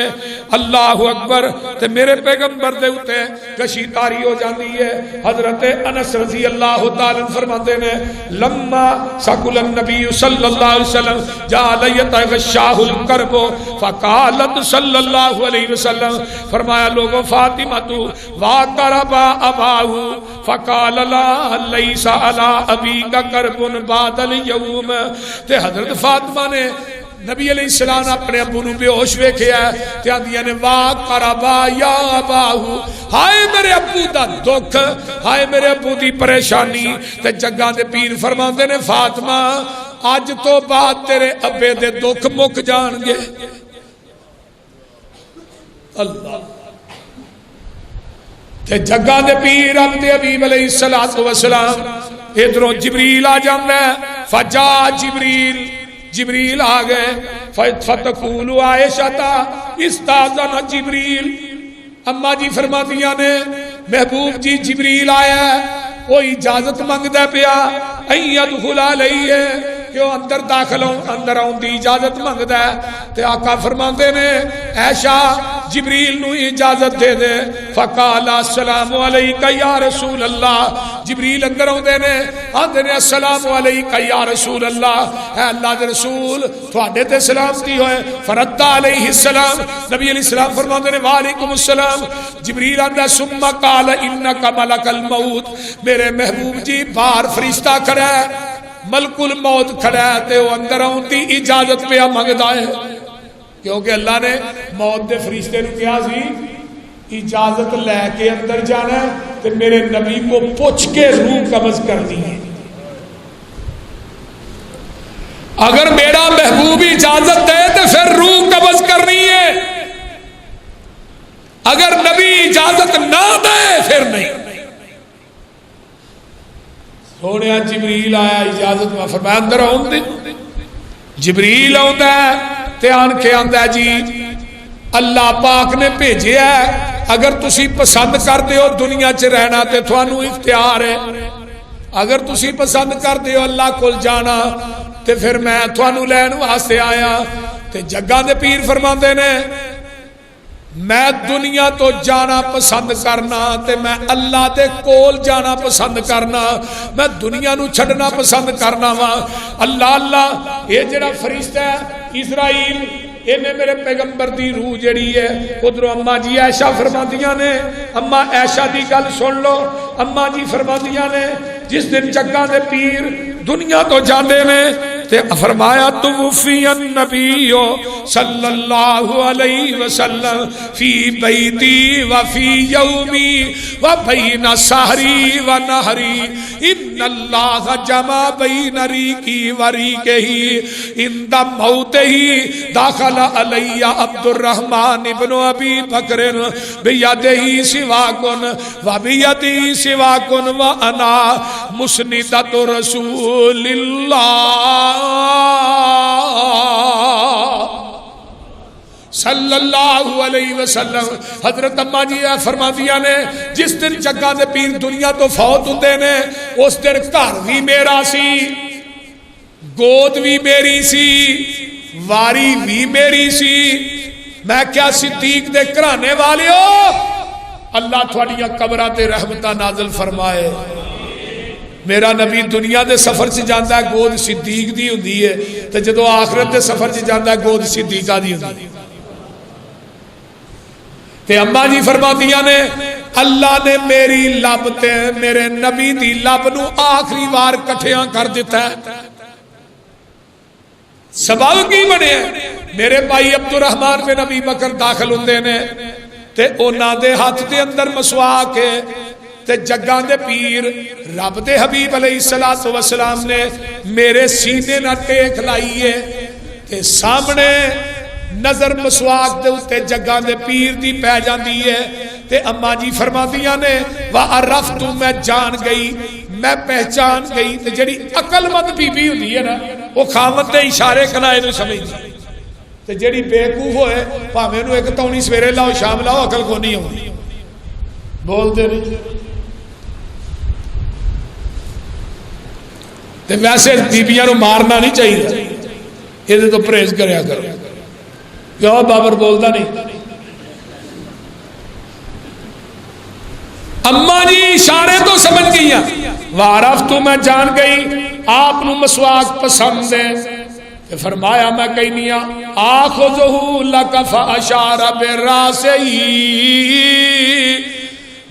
اللہ اکبر تے میرے پیغمبر دے اوتے کشی تاری ہو جاندی ہے حضرت انس رضی اللہ تعالی عنہ فرماندے نے لما سقل النبی صلی اللہ علیہ وسلم جعل یتغشاہ الکرب فقالت صلی اللہ علیہ وسلم فرمایا لوگوں فاطمہ تو واقربا اباہ فقال لا لیس علی ابی کا کرب بعد اليوم تے حضرت فاطمہ نے نبی علیہ السلام نے اپنے ابو نو بے ہوش ویکھیا تے آندیاں نے وا قربا یا اباہ ہائے میرے ابو دا دکھ ہائے میرے ابو دی پریشانی تے جگاں دے پیر فرماندے نے فاطمہ اج تو بعد تیرے ابے دے دکھ مک جان گے اللہ تے جگاں دے پیر عبد حبیب علیہ السلام ادھروں جبریل آ جاندا ہے فجا جبریل آ گئے فتقول عائشہ استاذن جبریل اما جی فرماتیاں نے محبوب جی جبریل آیا ہے وہ اجازت منگدا پیا این يدخل علیہ کہ وہ اندر داخل اندر آن دی اجازت منگدا ہے تے آقا فرماندے نے عائشہ جبریل نو اجازت دے دے فقال السلام علیکہ یا رسول اللہ جبریل اندر آندے نے آندے نے السلام علیکہ یا رسول اللہ اے اللہ دے رسول تواڈے تے سلامتی ہوئے فرد علیہ السلام نبی علیہ السلام فرماندے نے وعلیکم السلام جبریل آندا ثم قال انک ملک الموت میرے محبوب جی باہر فرشتہ کھڑا ہے ملک الموت کھڑا ہے تے وہ اندر آن دی اجازت پہ منگدا ہے کیونکہ اللہ نے موت دے فرشتے نے کیا سی اجازت لے کے اندر جانا ہے تے میرے نبی کو پوچھ کے روح قبض کرنی ہے اگر میرا محبوب اجازت دے تو پھر روح قبض کرنی ہے اگر نبی اجازت نہ دے پھر نہیں سونے جبریل آیا اجازت میں فرمایا اندر آؤں دے جبریل آتا ہے تے آن کے آندا ہے جی اللہ پاک نے بھیجیا ہے اگر تسی پسند کرتے ہو دنیا چ رہنا تے تھانوں اختیار ہے اگر تسی پسند کرتے ہو اللہ کول جانا تے پھر میں تھانوں لین واسطے آیا تے جگاں دے پیر فرماندے نے میں دنیا تو جانا پسند کرنا تے میں اللہ دے کول جانا پسند کرنا میں دنیا نو چھڑنا پسند کرنا وا اللہ اللہ یہ جڑا فرشتہ ہے اسرائیل انہیں میرے پیغمبر دی روح جڑی ہے ادھروں اما جی عائشہ فرماندیاں نے اما عائشہ دی گل سن لو اما جی فرماندیاں نے جس دن جگاں دے پیر دنیا تو جاندے نے تے فرمایا توفی النبی صلی اللہ علیہ وسلم فی بیتی و فی یومی و بین سحری و نہری ان اللہ جمع بین ریکی و ریکہی اند موتہی داخل علی عبد الرحمن ابن ابی بکر بیدہی سواکن و بیدی سواکن و انا مسندت رسول اللہ صلی اللہ علیہ وسلم حضرت اما جی فرما دیا نے جس دن جگہ دے پیر دنیا تو فوت ہوتے نے اس دن گھر بھی میرا سی گود بھی میری سی واری بھی میری سی میں کیا صدیق دے کرانے والے ہو اللہ تھوڑیاں قبرہ تے رحمتہ نازل فرمائے میرا نبی دنیا دے سفر سے جاندہ ہے گود صدیق دی ہوندی ہے تو جدو آخرت دے سفر سے جاندہ ہے گود صدیقہ دی ہوندی ہے تے اماں جی فرما دیا نے اللہ نے میری لب تے میرے نبی دی لب نو آخری وار کٹھیاں کر دیتا ہے سبب کی بنے میرے بھائی عبد الرحمن بن ابی بکر داخل ہوندے نے تے اونا دے ہاتھ دے اندر مسواک ہے تے جگاں دے پیر رب دے حبیب علیہ السلام نے میرے سینے نہ ٹیک لائیے تے سامنے نظر مسواک دے اتے جگاں دے پیر دی پہ جاندی ہے تے اماں جی فرما دیا نے وَعَرَفْتُ میں جان گئی میں پہچان گئی تے جڑی عقل مند بی بی ہوندی ہے نا وہ خامت دے اشارے کلائے نو سمجھ دی تے جڑی بیوقوف ہوئے پاویں نو ایک تونی سویرے لاؤ شام لاؤ عقل کو نہیں ہوندی بول دے نہیں تے ویسے بیبیاں نو مارنا نہیں چاہیے یہ تو پرہیز کریا کرو. کیوں بابر بولتا نہیں؟ اما جی اشارے تو سمجھ گئی ہیں. وعرف تو میں جان گئی آپ نو مسواک پسند ہے. فرمایا میں کہیں نہیں آخذہ لک فاشار براسہ.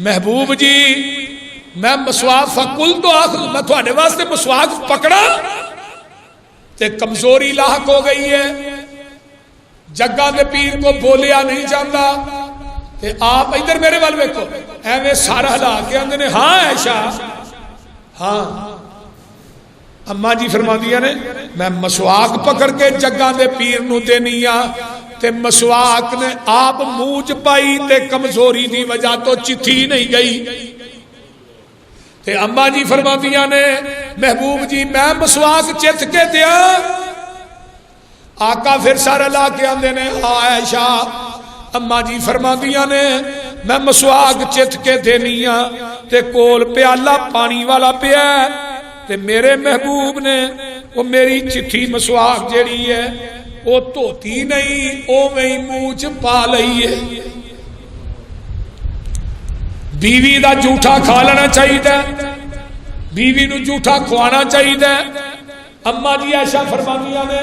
محبوب جی میں مسواک فقل تو آخذ، میں تھوڑے واسطے مسواک پکڑا تے کمزوری لاحق ہو گئی ہے، جگہ دے پیر کو بولیا نہیں جاتا. تے آپ ادھر میرے وال ویکھو ایویں سارا ہلا کے آندے نے ہاں عائشہ ہاں. اما جی فرماندیاں نے میں مسواک پکڑ کے جگہ دے پیر نو دینی آ تے مسواک نے آپ منہ چ پائی تے کمزوری دی وجہ تو چتھی نہیں گئی. تے اما جی فرماندیاں نے محبوب جی میں مسواک چت کے دیا. آقا پھر سارا لا کے آندے نے ہاں عائشہ. اما جی فرماندیاں نے میں مسواک چت کے دینی آ تے کول پیالہ پانی والا پیا تے میرے محبوب نے وہ میری چٹھی مسواک جیڑی ہے وہ دھوتی نہیں او میں منہ چ پا لئی ہے. بیوی دا جھوٹا کھا لینا چاہیے، بیوی نو جھوٹا کھوانا چاہیے. اما جی عائشہ فرماندیاں نے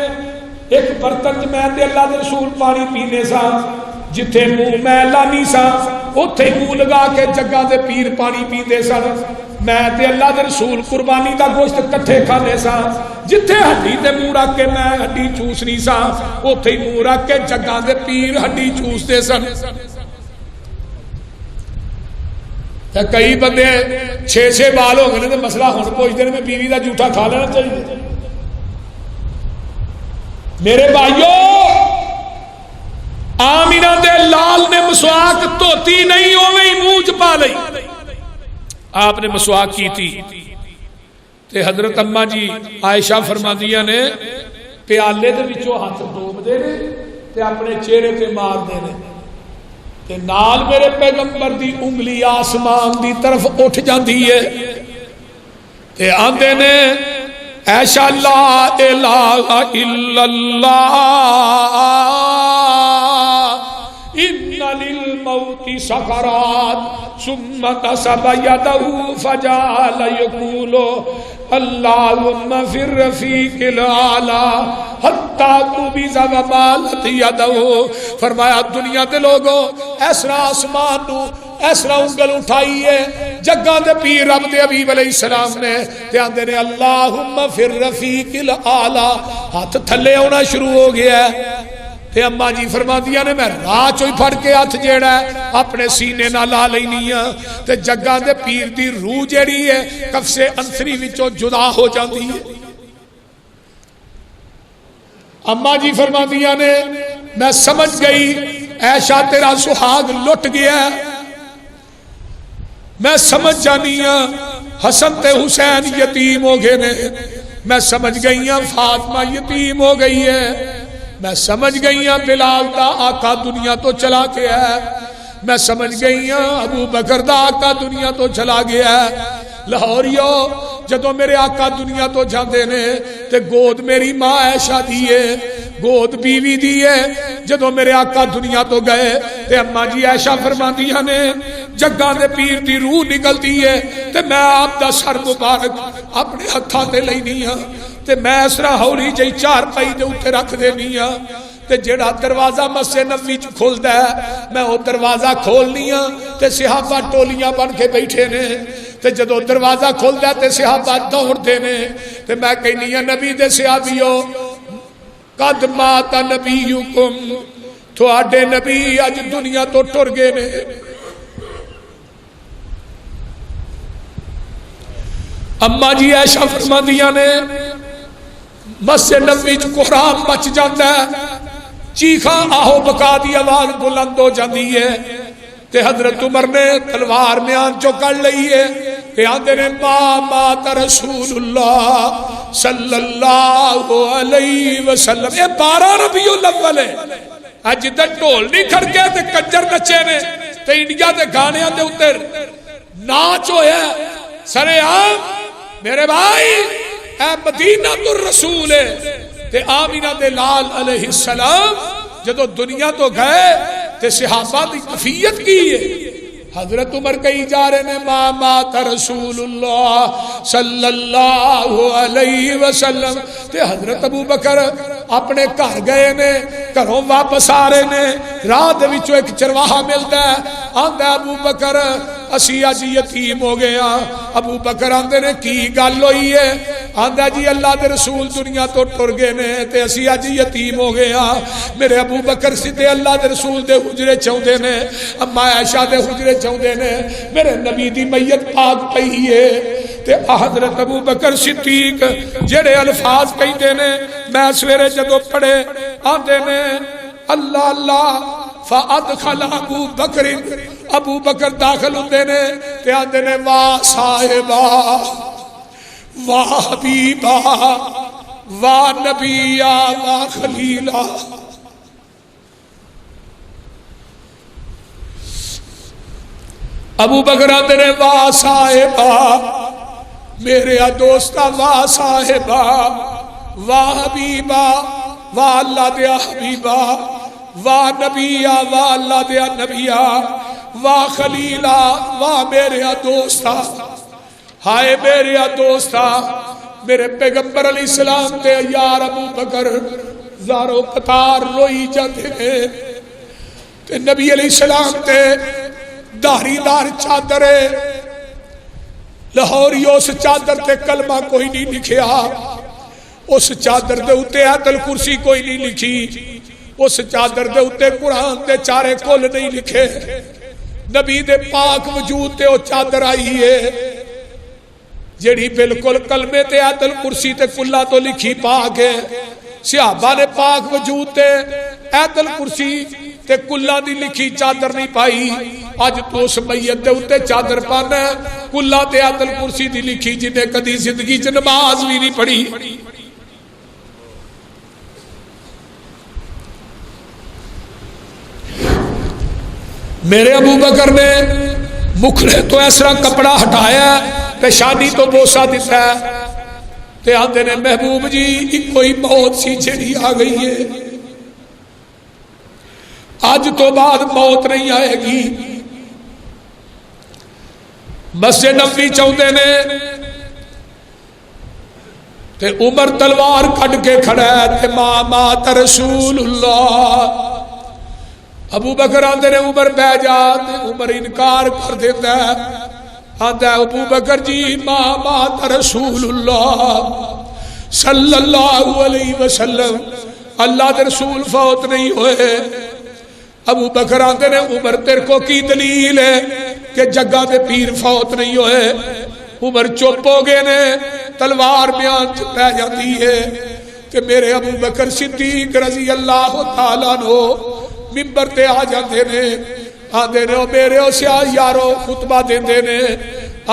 ایک برتن چ میں تے اللہ دے رسول پانی پینے سا، جتھے منہ میں لانی سا اوتھے منہ لگا کے جگہ دے پیر پانی پیندے سن. میں تے اللہ دے رسول قربانی دا گوشت کٹھے کھانے سا، جتھے ہڈی تے منہ رکھ کے میں ہڈی چوسنی سا اوتھے منہ رکھ کے جگہ دے پیر ہڈی چوستے سن. کئی بندے 6 بال ہو گئے تے مسئلہ ہن پوچھدے نے میں بیوی دا جھوٹا کھا لینا چاہیے. میرے بھائیو آمینہ دے لال نے مسواک دھوتی نہیں اوویں ہی منہ چ پا لئی. آپ نے مسواک کی تھی تے حضرت اما جی عائشہ فرماندیاں نے پیالے دے وچوں ہاتھ ڈوب دے نے تے اپنے چہرے تے مار دے نے تے نال میرے پیغمبر دی انگلی آسمان دی طرف اٹھ جاندی ہے تے آندے نے عائشہ لا الہ الا اللہ ان للموت سکرات ثم نصب یدہ فجعل یقول اللہم فی الرفیق الاعلی حتی قبض ومالت یدہ. فرمایا دنیا دے لوگوں ایسرا آسمان نو ایسرا انگل اٹھائی ہے جگہ دے پیر رب دے حبیب علیہ السلام نے تے آندے نے اللہم فی الرفیق الاعلی. ہاتھ تھلے ہونا شروع ہو گیا ہے. تے اما جی فرماندیاں نے میں راہ چوئی پھڑ کے ہاتھ جیڑا ہے اپنے سینے نہ لا لینی ہے تے جگہ دے پیر دی روح جیڑی ہے کف سے انسری وچوں جدا ہو جاندی ہے. اما جی فرماندیاں نے میں سمجھ گئی عائشہ تیرا سہاگ لٹ گیا ہے. میں سمجھ جانی ہاں حسن تے حسین یتیم ہو گئے نے. میں سمجھ گئی ہاں فاطمہ یتیم ہو گئی ہے. میں سمجھ گئی ہاں بلال دا آقا دنیا تو چلا گیا ہے. میں سمجھ گئی ہاں ابو بکر دا آقا دنیا تو چلا گیا ہے. لاہوریو جدو میرے آقا دنیا تو جاندے نے تے گود میری ماں عائشہ دی ہے، گود بیوی دی ہے. جدو میرے آقا دنیا تو گئے تے اما جی عائشہ فرماندیاں نے جگہ دے پیر دی روح نکلتی ہے تے میں آپ دا سر مبارک اپنے ہتھاں تے لینی ہاں تے میں اس طرح ہولی جئی چار پائی دے اوتے رکھ دینی ہاں تے جڑا دروازہ مسجد نبوی چ کھلدا ہے میں او دروازہ کھولنی ہاں تے صحابہ ٹولیاں بن کے بیٹھے نے تے جدو دروازہ کھلدا تے صحابہ دوڑدے نے تے میں کہنی ہاں نبی دے صحابیو قد مات نبیکم تواڈے نبی اج دنیا تو ٹر گئے نے. اما جی عائشہ فرماندیاں نے مسجد نبوی چ قرآن مچ جاتا ہے، چیخاں آہو بکا دی آواز بلند ہو جاندی ہے تے حضرت عمر نے تلوار میان چو کر لئی ہے تے آندے نے مات رسول اللہ صلی اللہ علیہ وسلم. یہ 12 ربیع الاول ہے. اج تے ڈھول نہیں کھڑکے تے کنجر نچے نے تے انڈیا دے گانیاں دے اوتے ناچ ہویا سرے عام. میرے بھائی اے مدینہ الرسول ہے تے آمینہ دے لال علیہ السلام جدو دنیا تو گئے تے صحابہ دی کفیت کی ہے. حضرت عمر کہی جا رہے نے ما مات رسول اللہ صلی اللہ علیہ وسلم تے حضرت ابو بکر اپنے گھر گئے نے گھروں واپس آ رہے نے راہ دے وچوں ایک چرواہا ملتا ہے آندا ابو بکر اسی اج یتیم ہو گیا. ابو بکر آندے نے کی گل ہوئی ہے؟ آندا جی اللہ دے رسول دنیا تو ٹر گئے نے تے اسی اج یتیم ہو گیا. میرے ابو بکر سیدھے اللہ دے رسول دے حجرے چاہندے نے اما عائشہ دے حجرے چاہندے نے میرے نبی دی میت پاک پئی ہے تے حضرت ابو بکر صدیق جڑے الفاظ کہندے نے میں سویرے جدو پڑھے آندے نے اللہ اللہ فادخل ابو بکر ابو بکر داخل ہوندے نے تے آندے نے واہ صاحبہ واہ حبیبہ واہ نبیہ واہ خلیلہ. ابو بکر آندے نے واہ صاحبہ میرے دوستا واہ صاحبہ واہ حبیبہ واہ اللہ دیا حبیبہ واہ نبیہ واہ اللہ دیا نبیہ واہ خلیلہ واہ میرے دوستا ہائے میرے دوستا میرے پیغمبر علیہ السلام تے یار ابو بکر زارو قطار روئی جاتے ہیں تے نبی علیہ السلام تے داری دار چادرے لاہوری اس چادر تے کلمہ کوئی نہیں لکھیا اس چادر دے اتے آیت الکرسی کوئی نہیں لکھی اس چادر دے اتے قرآن دے چارے کل نہیں لکھے نبی دے پاک وجود تے وہ چادر آئی ہے جیڑی بالکل کلمے تے آیت الکرسی تے کلا تو لکھی پاک ہے. صحابہ نے پاک وجود تے آیت الکرسی تے کلا دی لکھی چادر نہیں پائی. اج تو اس میت دے اتے چادر پانا ہے کلا تے آیت الکرسی دی لکھی جنہیں کدی زندگی چ نماز بھی نہیں پڑھی. میرے ابو بکر نے مکھڑے تو ایسا کپڑا ہٹایا پیشانی تو بوسا دیتا ہے تے آندے نے محبوب جی کوئی موت سی جڑی آ گئی ہے آج تو بعد موت نہیں آئے گی. مسجد نبوی چاہتے نے تے عمر تلوار کھڑ کے کھڑا ہے تے ما مات رسول اللہ. ابو بکر آندے نے عمر بہ جا تے عمر انکار کر دیتا ہے آندا ہے ابو بکر جی ما مات رسول اللہ صلی اللہ علیہ وسلم اللہ دے رسول فوت نہیں ہوئے. ابو بکر آندے نے عمر تیرے کو کی دلیل ہے کہ جگہ دے پیر فوت نہیں ہوئے؟ عمر چپ ہو گئے نے تلوار بیان پہ جاتی ہے کہ میرے ابو بکر صدیق رضی اللہ تعالیٰ عنہ ممبر تے آ جاندے نے آندے نے میرے اسیا یارو خطبہ دیندے نے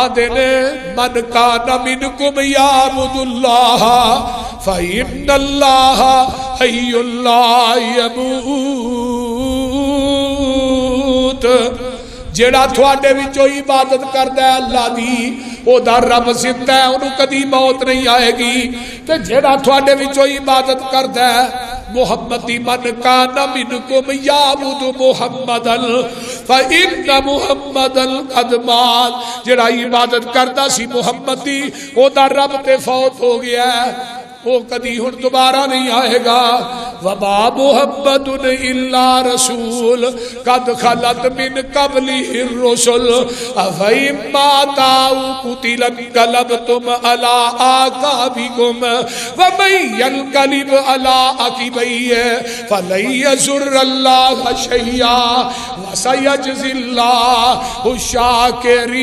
آندے نے من کان منکم یعبد اللہ فإن اللہ حی لا یموت. جیڑا تھوڑے وچوں عبادت کردا ہے اللہ دی او دا رب زندہ ہے انہوں کدی موت نہیں آئے گی. تے جیڑا تھوڑے وچوں عبادت کردا ہے محمدی من کان منکم یعبد محمدا فإن محمدا قد مات. جیڑا عبادت کردا سی محمد دی او دا رب تے فوت ہو گیا ہے وہ کدی ہن دوبارہ نہیں آئے گا. وما محمد الا رسول قد خلت من قبله الرسل افإن مات أو قتل انقلبتم على أعقابكم ومن ينقلب على عقبيه فلن يضر الله شيئا وسيجزي الله الشاكرين.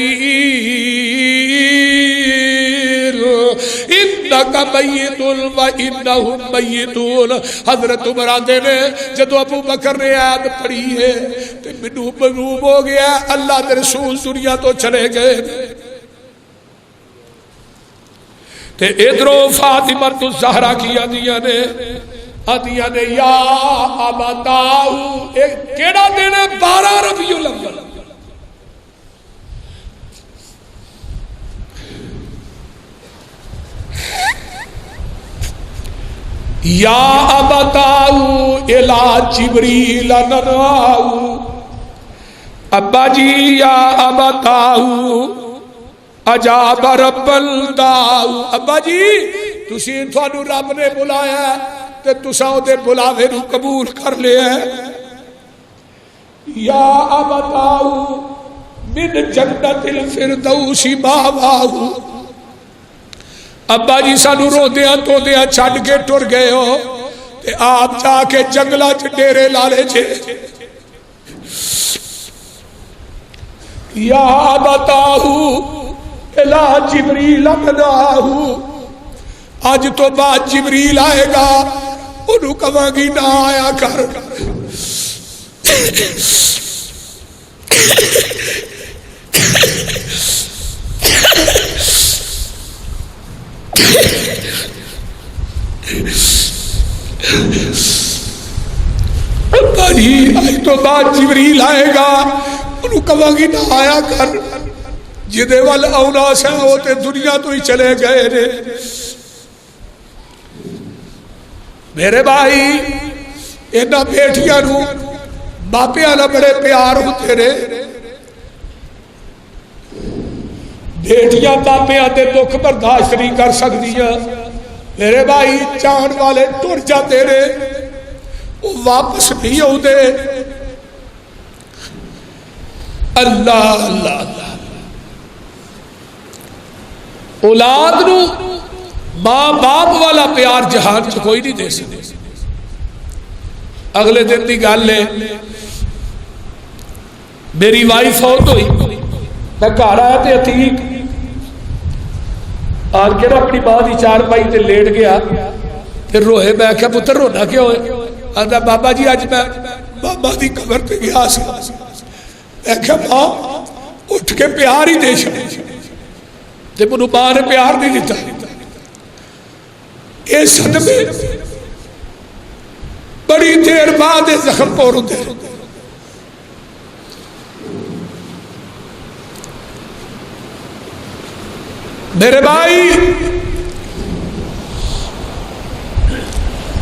انك میت وانہم میتون. حضرت عمر آندے نے جدو ابو بکر نے آیت پڑھی ہے تے مینوں معلوم ہو گیا اللہ دے رسول دنیا تو چلے گئے. تے ادھروں فاطمہ الزہرا کی آدیاں نے یا ابتاؤ کیڑا دن ہے 12 ربیع الاول. یا ابتاؤ الی جبریل ننواؤ، ابا جی یا ابتاؤ اجاب رب الداؤ، ابا جی تسی تھانو رب نے بلایا تے تساں دے بلاوے نو قبول کر لیا۔ یا ابتاؤ من جنت الفردوس ماواؤ، ابا جی سانو روندیاں توندیاں چھڈ کے ٹر گئے ہو تے آپ جا کے جنگلاں چ ڈیرے لا لے جے۔ یا ابتاؤ الی جبریل ننواؤ، آج تو بعد جبریل آئے گا انہوں کہاں گی نہ آیا کر۔ آج تو بعد جبریل آئے گا انہوں کہاں گی نہ آیا کر، جدے وال آنا سا ہوتے دنیا تو ہی چلے گئے نے۔ میرے بھائی اینا بیٹیاں نو باپیاں نہ بڑے پیار ہوتے رہے، بیٹیاں باپیاں دے دکھ برداشت نہیں کر سکدیاں۔ میرے بھائی جان والے ٹر جاتے رہے، وہ واپس نہیں ہوتے۔ اللہ اللہ اللہ، اولاد نو ماں باپ والا پیار جہان چ کوئی نہیں دے سکتے۔ اگلے دن دی گل ہے، میری وائف فوت ہوئی، میں گھر آیا تے عتیق آن کے نا اپنی ماں دی چارپائی تے لیٹ گیا، پھر روئے۔ میں کہا پتر رونا کیوں ہوئے؟ آندا بابا جی اج میں بابا دی قبر تے گیا سی۔ میں کہا ماں اٹھ کے پیار ہی دے چھڑے تے مینوں ماں نے پیار نہیں دیتا۔ اے صدمے بڑی دیر بعد زخم پور ہوتے۔ میرے بھائی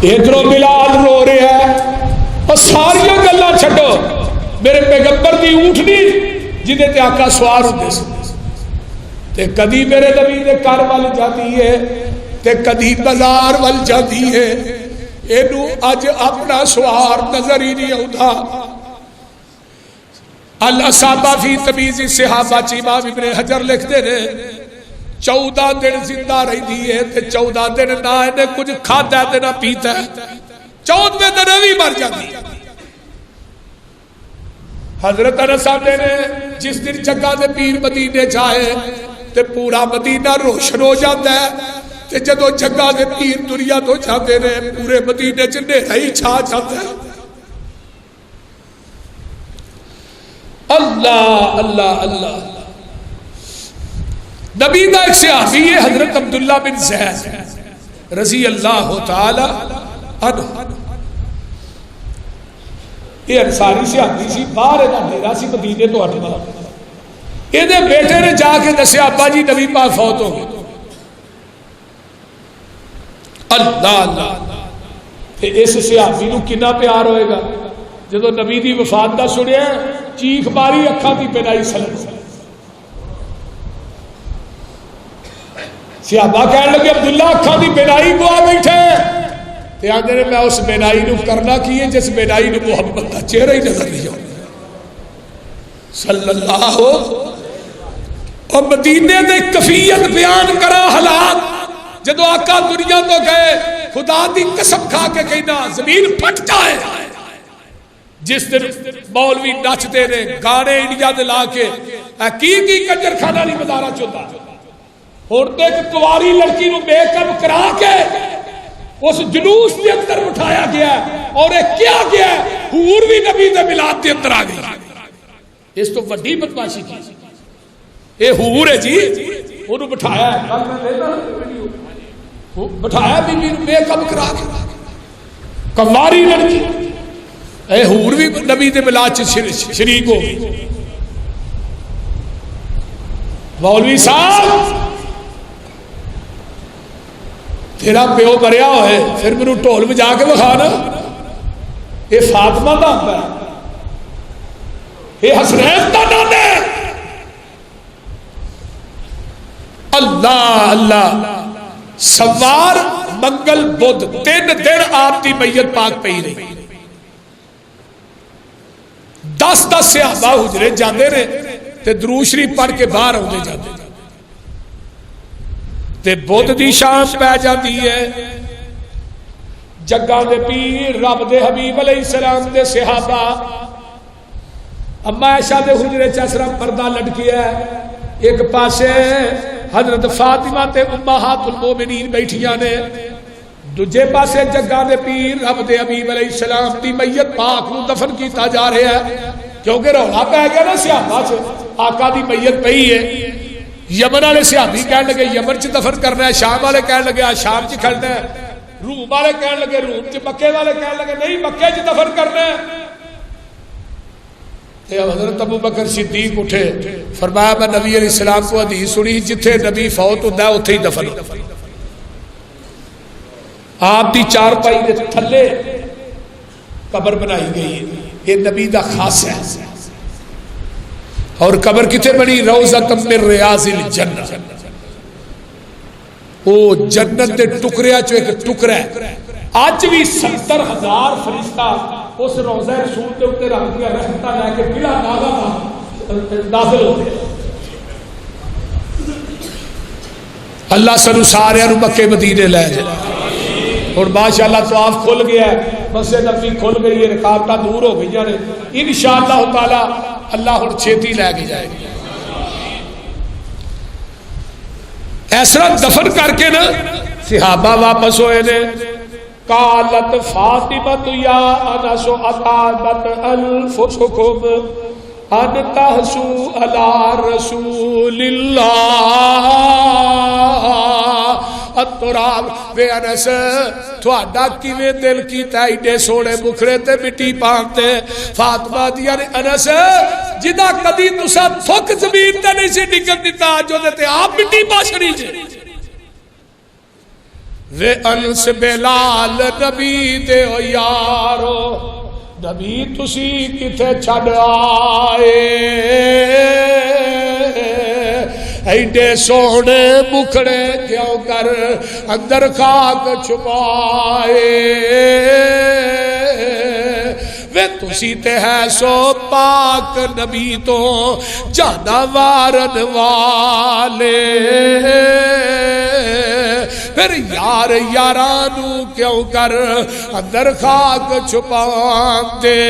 ادھروں بلال رو رہے ہیں، اور ساری گلاں چھڈو، میرے پیغمبر دی اونٹنی جہدے تے آقا سوار ہوندے سی تے کدی میرے نبی دے گھر ول جاتی ہے تے کدی بازار ول جاتی ہے، اینو اج اپنا سوار نظر ہی نہیں آتا۔ الاصابہ فی تمیز الصحابہ امام ابن حجر لکھتے ہیں 14 دن زندہ رہی ہے تے 14 دن نہ انہیں کچھ کھاتا ہے نہ پیتا ہے، 14ویں دن بھی مر جاتی ہے۔ حضرت انس آتے نے جس دن جگہ دے پیر مدینے جائے تے پورا مدینہ روشن ہو جاتا ہے، تے جدو جگہ دے پیر دنیا تو جاتے نے پورے مدینے چ نیرا ہی چھا جاتا ہے۔ اللہ اللہ اللہ، نبی کا ایک صحابی ہے حضرت عبداللہ بن زید رضی اللہ تعالی عنہ، یہ انصاری صحابی سی، باہر دا ڈیرا سی مدینے تو ہٹنا۔ یہ بیٹے نے جا کے دسیا ابا جی نبی پاک فوت ہو گئے۔ اللہ اللہ، اس صحابی نو کنا پیار ہوئے گا جدو نبی دی وفات دا سنیا، چیخ ماری اکھاں دی بینائی سلم۔ صحابہ کہنے لگے عبداللہ اکھاں دی بینائی گوا بیٹھے، تے آندے نے میں اس بینائی نو کرنا کی ہے جس بینائی نو محمد دا چہرہ ہی نظر نہیں آتا صلی اللہ۔ اور مدینے دے کفیت بیان کرا حالات، جدو آقا دنیا تو گئے خدا دی قسم کھا کے کہنا زمین پھٹ جائے۔ جس دن مولوی نچتے نے گانے انڈیا دے لا کے کی کنجر خانہ نہیں بازارا چوتا، اور ایک کواری لڑکی نو میک اپ کرا کے اس جلوس کے اندر اٹھایا گیا، اور ایک کیا گیا حور بھی نبی دے میلاد کے اندر آ گئی۔ اس تو بڑی بدماشی کی اے حور ہے جی، انہوں بٹھایا بٹھایا بی بی میک اپ کرا کے، کواری لڑکی اے حور بھی نبی دے میلاد شریک ہو گئی۔ مولوی صاحب تیرا پیو مریا ہوئے پھر میرے ڈھول بجا کے بکھا نا یہ فاطمہ دا ہے یہ حسنین دا نام ہے اللہ اللہ سوار منگل بدھ 3 دن آپ کی میت پاک پئی رہی 10 صحابہ حجرے جاندے نے تے درود شریف پڑھ کے باہر آتے جاتے تے بدھ دی شام پہ جاتی ہے جگہ دے پیر رب دے حبیب علیہ السلام دے صحابہ اما عائشہ دے حجرے چسرا پردہ لٹکیا ہے ایک پاسے حضرت فاطمہ تے امہات المومنین بیٹھیاں نے دوجے پاسے جگہ دے پیر رب دے حبیب علیہ السلام دی میت پاک نو دفن کیتا جا رہا ہے کیونکہ رولا پہ گیا نا صحابہ سے آقا دی میت پئی ہے یمن والے صحابی کہنے لگے یمن چ دفن کرنا ہے شام والے کہنے لگے شام چ کھڑنا ہے روم والے کہنے لگے روم چ مکے والے کہنے لگے نہیں مکے چ دفن کرنا ہے حضرت ابو بکر صدیق اٹھے فرمایا میں نبی علیہ السلام کو حدیث سنی جتھے نبی فوت ہوتا ہے اتھے ہی دفن آپ دی چارپائی دے تھلے قبر بنائی گئی ہے یہ نبی دا خاص ہے اور قبر کتنے بنی روضۃ من ریاض الجنہ وہ جنت دے ٹکڑیا چو ایک ٹکڑا ہے آج بھی 70,000 فرشتہ اس روضہ رسول کے اوپر رکھ دیا رحمتہ لے کے بلا ناغہ نازل ہوتے ہیں اللہ سنو سارے مکے مدینے لے جائے اور ماشاءاللہ طواف کھل گیا ہے مسجد نبوی کھل گئی ہے رکاوٹاں دور ہو گئی ہیں انشاءاللہ تعالی اللہ ہن چھیتی لے کے جائے گی ایسا دفن کر کے نا صحابہ واپس ہوئے نے قالت فاطمہ یا انس اطابت انفسکم ان تحسو علی رسول اللہ التراب وے انس تھوڑا کیویں دل کیتا ایڈے سونے مکھڑے تے مٹی پانتے فاطمہ دیا نے انس جدا کدی تسا تھک زمین تے نہیں سے ڈگن دیتا جو دیتے آپ مٹی پاشنی جے وے انس بلال نبی دے او یارو نبی تسی کتے چھڑ آئے ایڈے سونے مکھڑے کیوں کر اندر خاک چھپائے وے تسی تے ہے سو پاک نبی تو جانا وارن والے پھر یار یارانو کیوں کر اندر خاک چھپان دے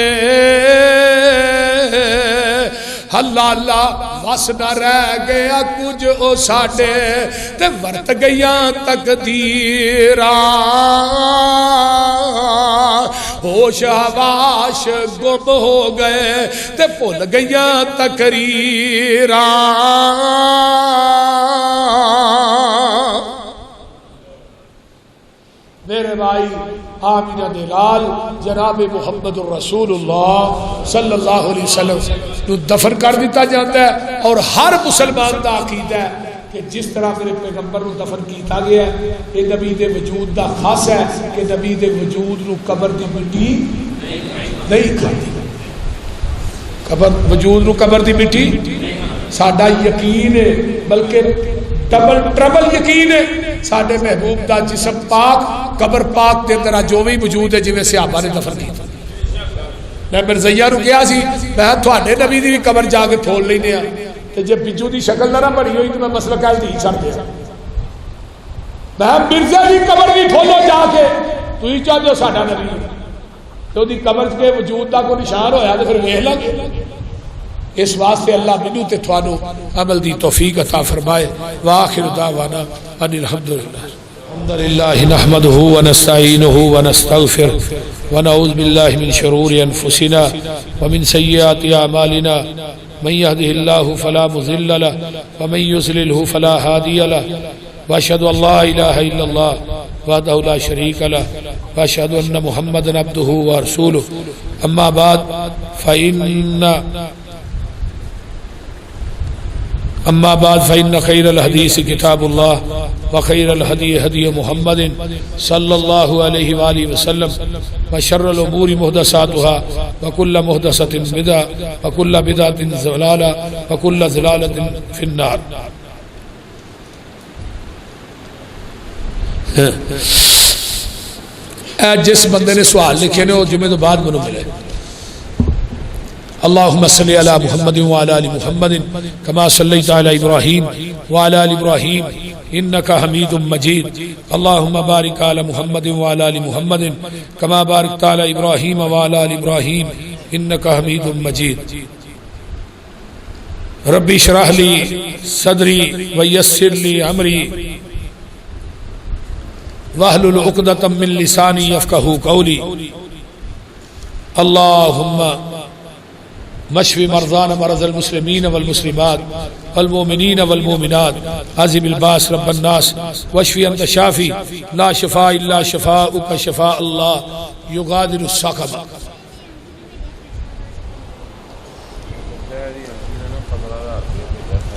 اللہ اللہ وس نہ رہ گیا کچھ او ساڈے تے ورت گئیاں تقدیراں ہوش حواش گم ہو گئے تے بھول گئیاں تقریراں میرے بھائی آمینہ دلال جناب محمد الرسول اللہ صلی اللہ علیہ وسلم تو دفن کر دیتا جاتا ہے اور ہر مسلمان دا عقیدہ ہے کہ جس طرح میرے پیغمبر کو دفن کیتا گیا ہے یہ نبی دے وجود دا خاص ہے کہ نبی دے وجود نو قبر دی مٹی نہیں کھاتی وجود نو قبر دی مٹی ساڈا یقین ہے بلکہ ٹربل یقین ہے ساڈے محبوب دا جسم پاک قبر پاک دے اندر جو بھی موجود ہے جویں صحابہ نے دفن کیا میں مرزیہ نو کہا سی میں تھوڑے نبی دی قبر جا کے پھول لینے ہاں تے جے بجو دی شکل نہ بنی ہوئی تو میں مسئلہ کہہ دی چھڑ دیا میں مرزا دی قبر بھی پھولو جا کے تو ہی چاہتے ہو ساڈا نبی تو دی قبر کے وجود دا کوئی نشان ہویا تو پھر ویکھ لیں گے اس واسطے اللہ منو تے تھانو عمل دی توفیق عطا فرمائے وآخر دعوانا ان الحمدللہ الحمدللہ نحمده ونستعینه ونستغفر ونعوذ باللہ من شرور انفسنا ومن سیئات اعمالنا من يهده الله فلا مضل له ومن يضلل فلا هادي له واشهد ان لا اله الا الله وحده لا شريك له واشهد ان محمدا عبده ورسوله اما بعد فإن أما بعد فإن خير الحديث كتاب الله وخير الهدي هدي محمد صلى الله عليه وآله وسلم وشر الأمور محدثاتها وكل محدثة بدعة وكل بدعة ضلالة وكل ضلالة في النار. جس بندے نے سوال لکھے نے وہ جمعے تو بعد منو ملے. اللهم صل على محمد وعلى ال محمد كما صليت على ابراهيم وعلى ال ابراهيم انك حميد مجيد. اللهم بارك على محمد وعلى ال محمد كما باركت على ابراهيم وعلى ال ابراهيم انك حميد مجيد. ربي اشرح لي صدري ويسر لي امري واحلل عقدة من لساني يفقهوا قولي. اللهم مشفي مرضانا مرضى المسلمين والمسلمات والمؤمنين والمؤمنات عذب الباس رب الناس واشفي أنت شافي لا شفاء إلا شفاؤك شفاء الله يغادر السقم.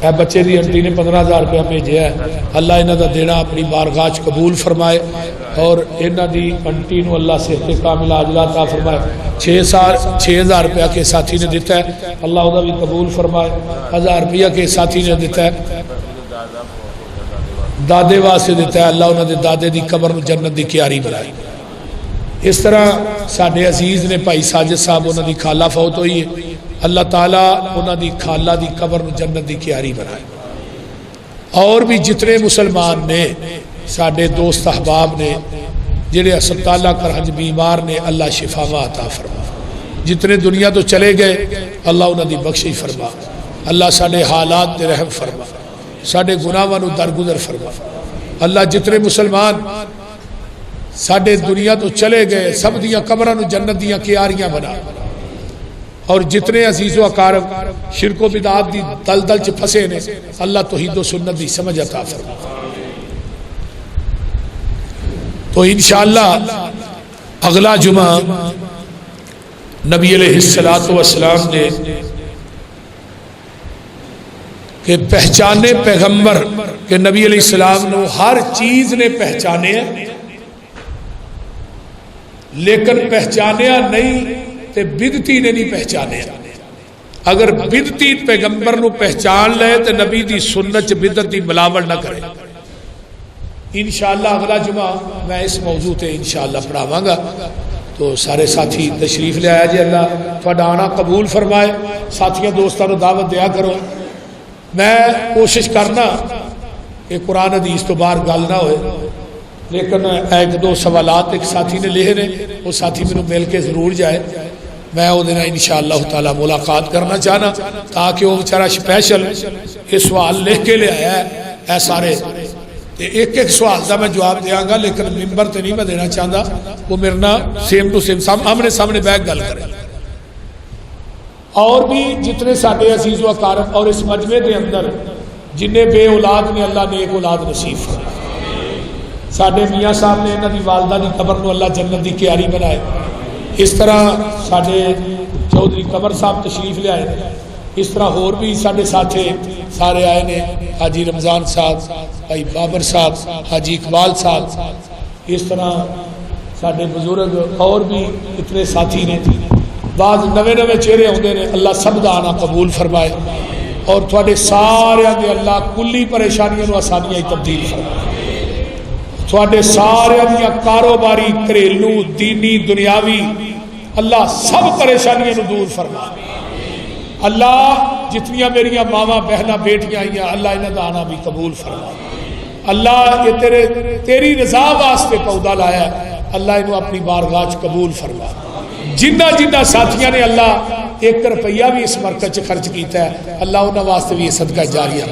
اے بچے دی انٹی نے 15,000 روپیہ بھیجیا ہے. اللہ انہاں دا دینا اپنی بارگاہ وچ قبول فرمائے اور انہاں دی انٹی نو اللہ صحت کاملہ عاجلہ عطا فرمائے. 6,000 روپیہ کے ساتھی نے دیتا ہے, اللہ انہاں بھی قبول فرمائے. 1000 روپیہ کے ساتھی نے دیتا ہے, دادے واسطے دیتا ہے, اللہ انہاں دے دادے دی قبر نو جنت دی کیاری بنائے. اس طرح ساڈے عزیز نے بھائی ساجد صاحب انہاں دی خالہ فوت ہوئی ہے, اللہ تعالیٰ انہاں دی خالہ دی قبر نو جنت دی کیاری بنائے. اور بھی جتنے مسلمان نے ساڈے دوست احباب نے جڑے ہسپتالاں کرہنج بیمار نے, اللہ شفاواں عطا فرما. جتنے دنیا تو چلے گئے اللہ انہاں دی بخشش فرما. اللہ ساڈے حالات تے رحم فرما, ساڈے گناہاں نو درگزر فرما. اللہ جتنے مسلمان ساڈے دنیا تو چلے گئے سب دیاں قبراں نو جنت دیاں کیاریاں بنا. اور جتنے عزیز و اقارب شرک و بدعات دی دلدل چ پھسے نے اللہ توحید و سنت دی سمجھ عطا فرما. تو انشاءاللہ اگلا جمعہ نبی علیہ الصلوۃ والسلام نے کہ پہچانے پیغمبر کہ نبی علیہ السلام نے ہر چیز نے پہچانے لیکن پہچانیا نہیں تے بدتی نے نہیں پہچانے. اگر بدتی پیغمبر نو پہچان لے تے نبی دی سنت بدت دی ملاوٹ نہ کرے. انشاءاللہ اگلا جمعہ میں اس موضوع تے انشاءاللہ پڑھاواں گا. تو سارے ساتھی تشریف لے آیا جی, اللہ تہاڈا آنا قبول فرمائے. ساتھیاں دوستاں نو دعوت دیا کرو. میں کوشش کرنا کہ قرآن حدیث تو باہر گل نہ ہوئے, لیکن ایک دو سوالات ایک ساتھی نے لکھے نے, وہ ساتھی میرے مل کے ضرور جائے. میں وہ دن انشاءاللہ تعالی ملاقات کرنا چاہنا تاکہ وہ بیچارہ اسپیشل یہ سوال لکھ کے لے آیا ہے. اے سارے ایک ایک سوال کا میں جواب دیاں گا, لیکن ممبر تے نہیں میں دینا چاہتا. وہ میرے نال سیم ٹو سیم آمنے سامنے بیٹھ گل کرے. اور بھی جتنے ساڈے عزیز و اقارب اور اس مجمع کے اندر جنہیں بے اولاد نے اللہ نے ایک اولاد نصیب فرمائے. ساڈے میاں صاحب نے انہاں دی والدہ دی قبر نو اللہ جنت دی کیاری بنائے. اس طرح ساڈے چودھری قمر صاحب تشریف لے آئے. اس طرح اور بھی ساڈے ساتھی سارے آئے نے, حاجی رمضان صاحب, بھائی بابر صاحب, حاجی اقبال صاحب. اس طرح ساڈے بزرگ اور بھی اتنے ساتھی نے. بعض نوے نوے چہرے ہوندے نے, اللہ سب دا آنا قبول فرمائے اور تھوڑے سارے دے اللہ کلی پریشانیاں نو آسانیاں تبدیل فرمائے. تھوڑے سارے دیا کاروباری گھریلو دینی دنیاوی اللہ سب پریشانیاں نو دور فرما. اللہ جتنیاں میریاں ماواں بہناں بیٹیاں آئیاں اللہ انہاں دا آنا بھی قبول فرما. اللہ یہ تیری رضا واسطے پودا لایا ہے, اللہ انہوں اپنی بارگاہ وچ قبول فرما. جنہ جنہ ساتھیاں نے اللہ 1 روپیہ بھی اس مرکز چ خرچ کیتا ہے اللہ انہاں واسطے بھی صدقہ جاریہ.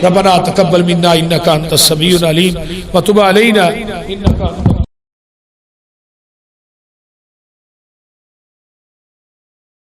ربنا تقبل منا انك انت السميع العليم وتب علينا انك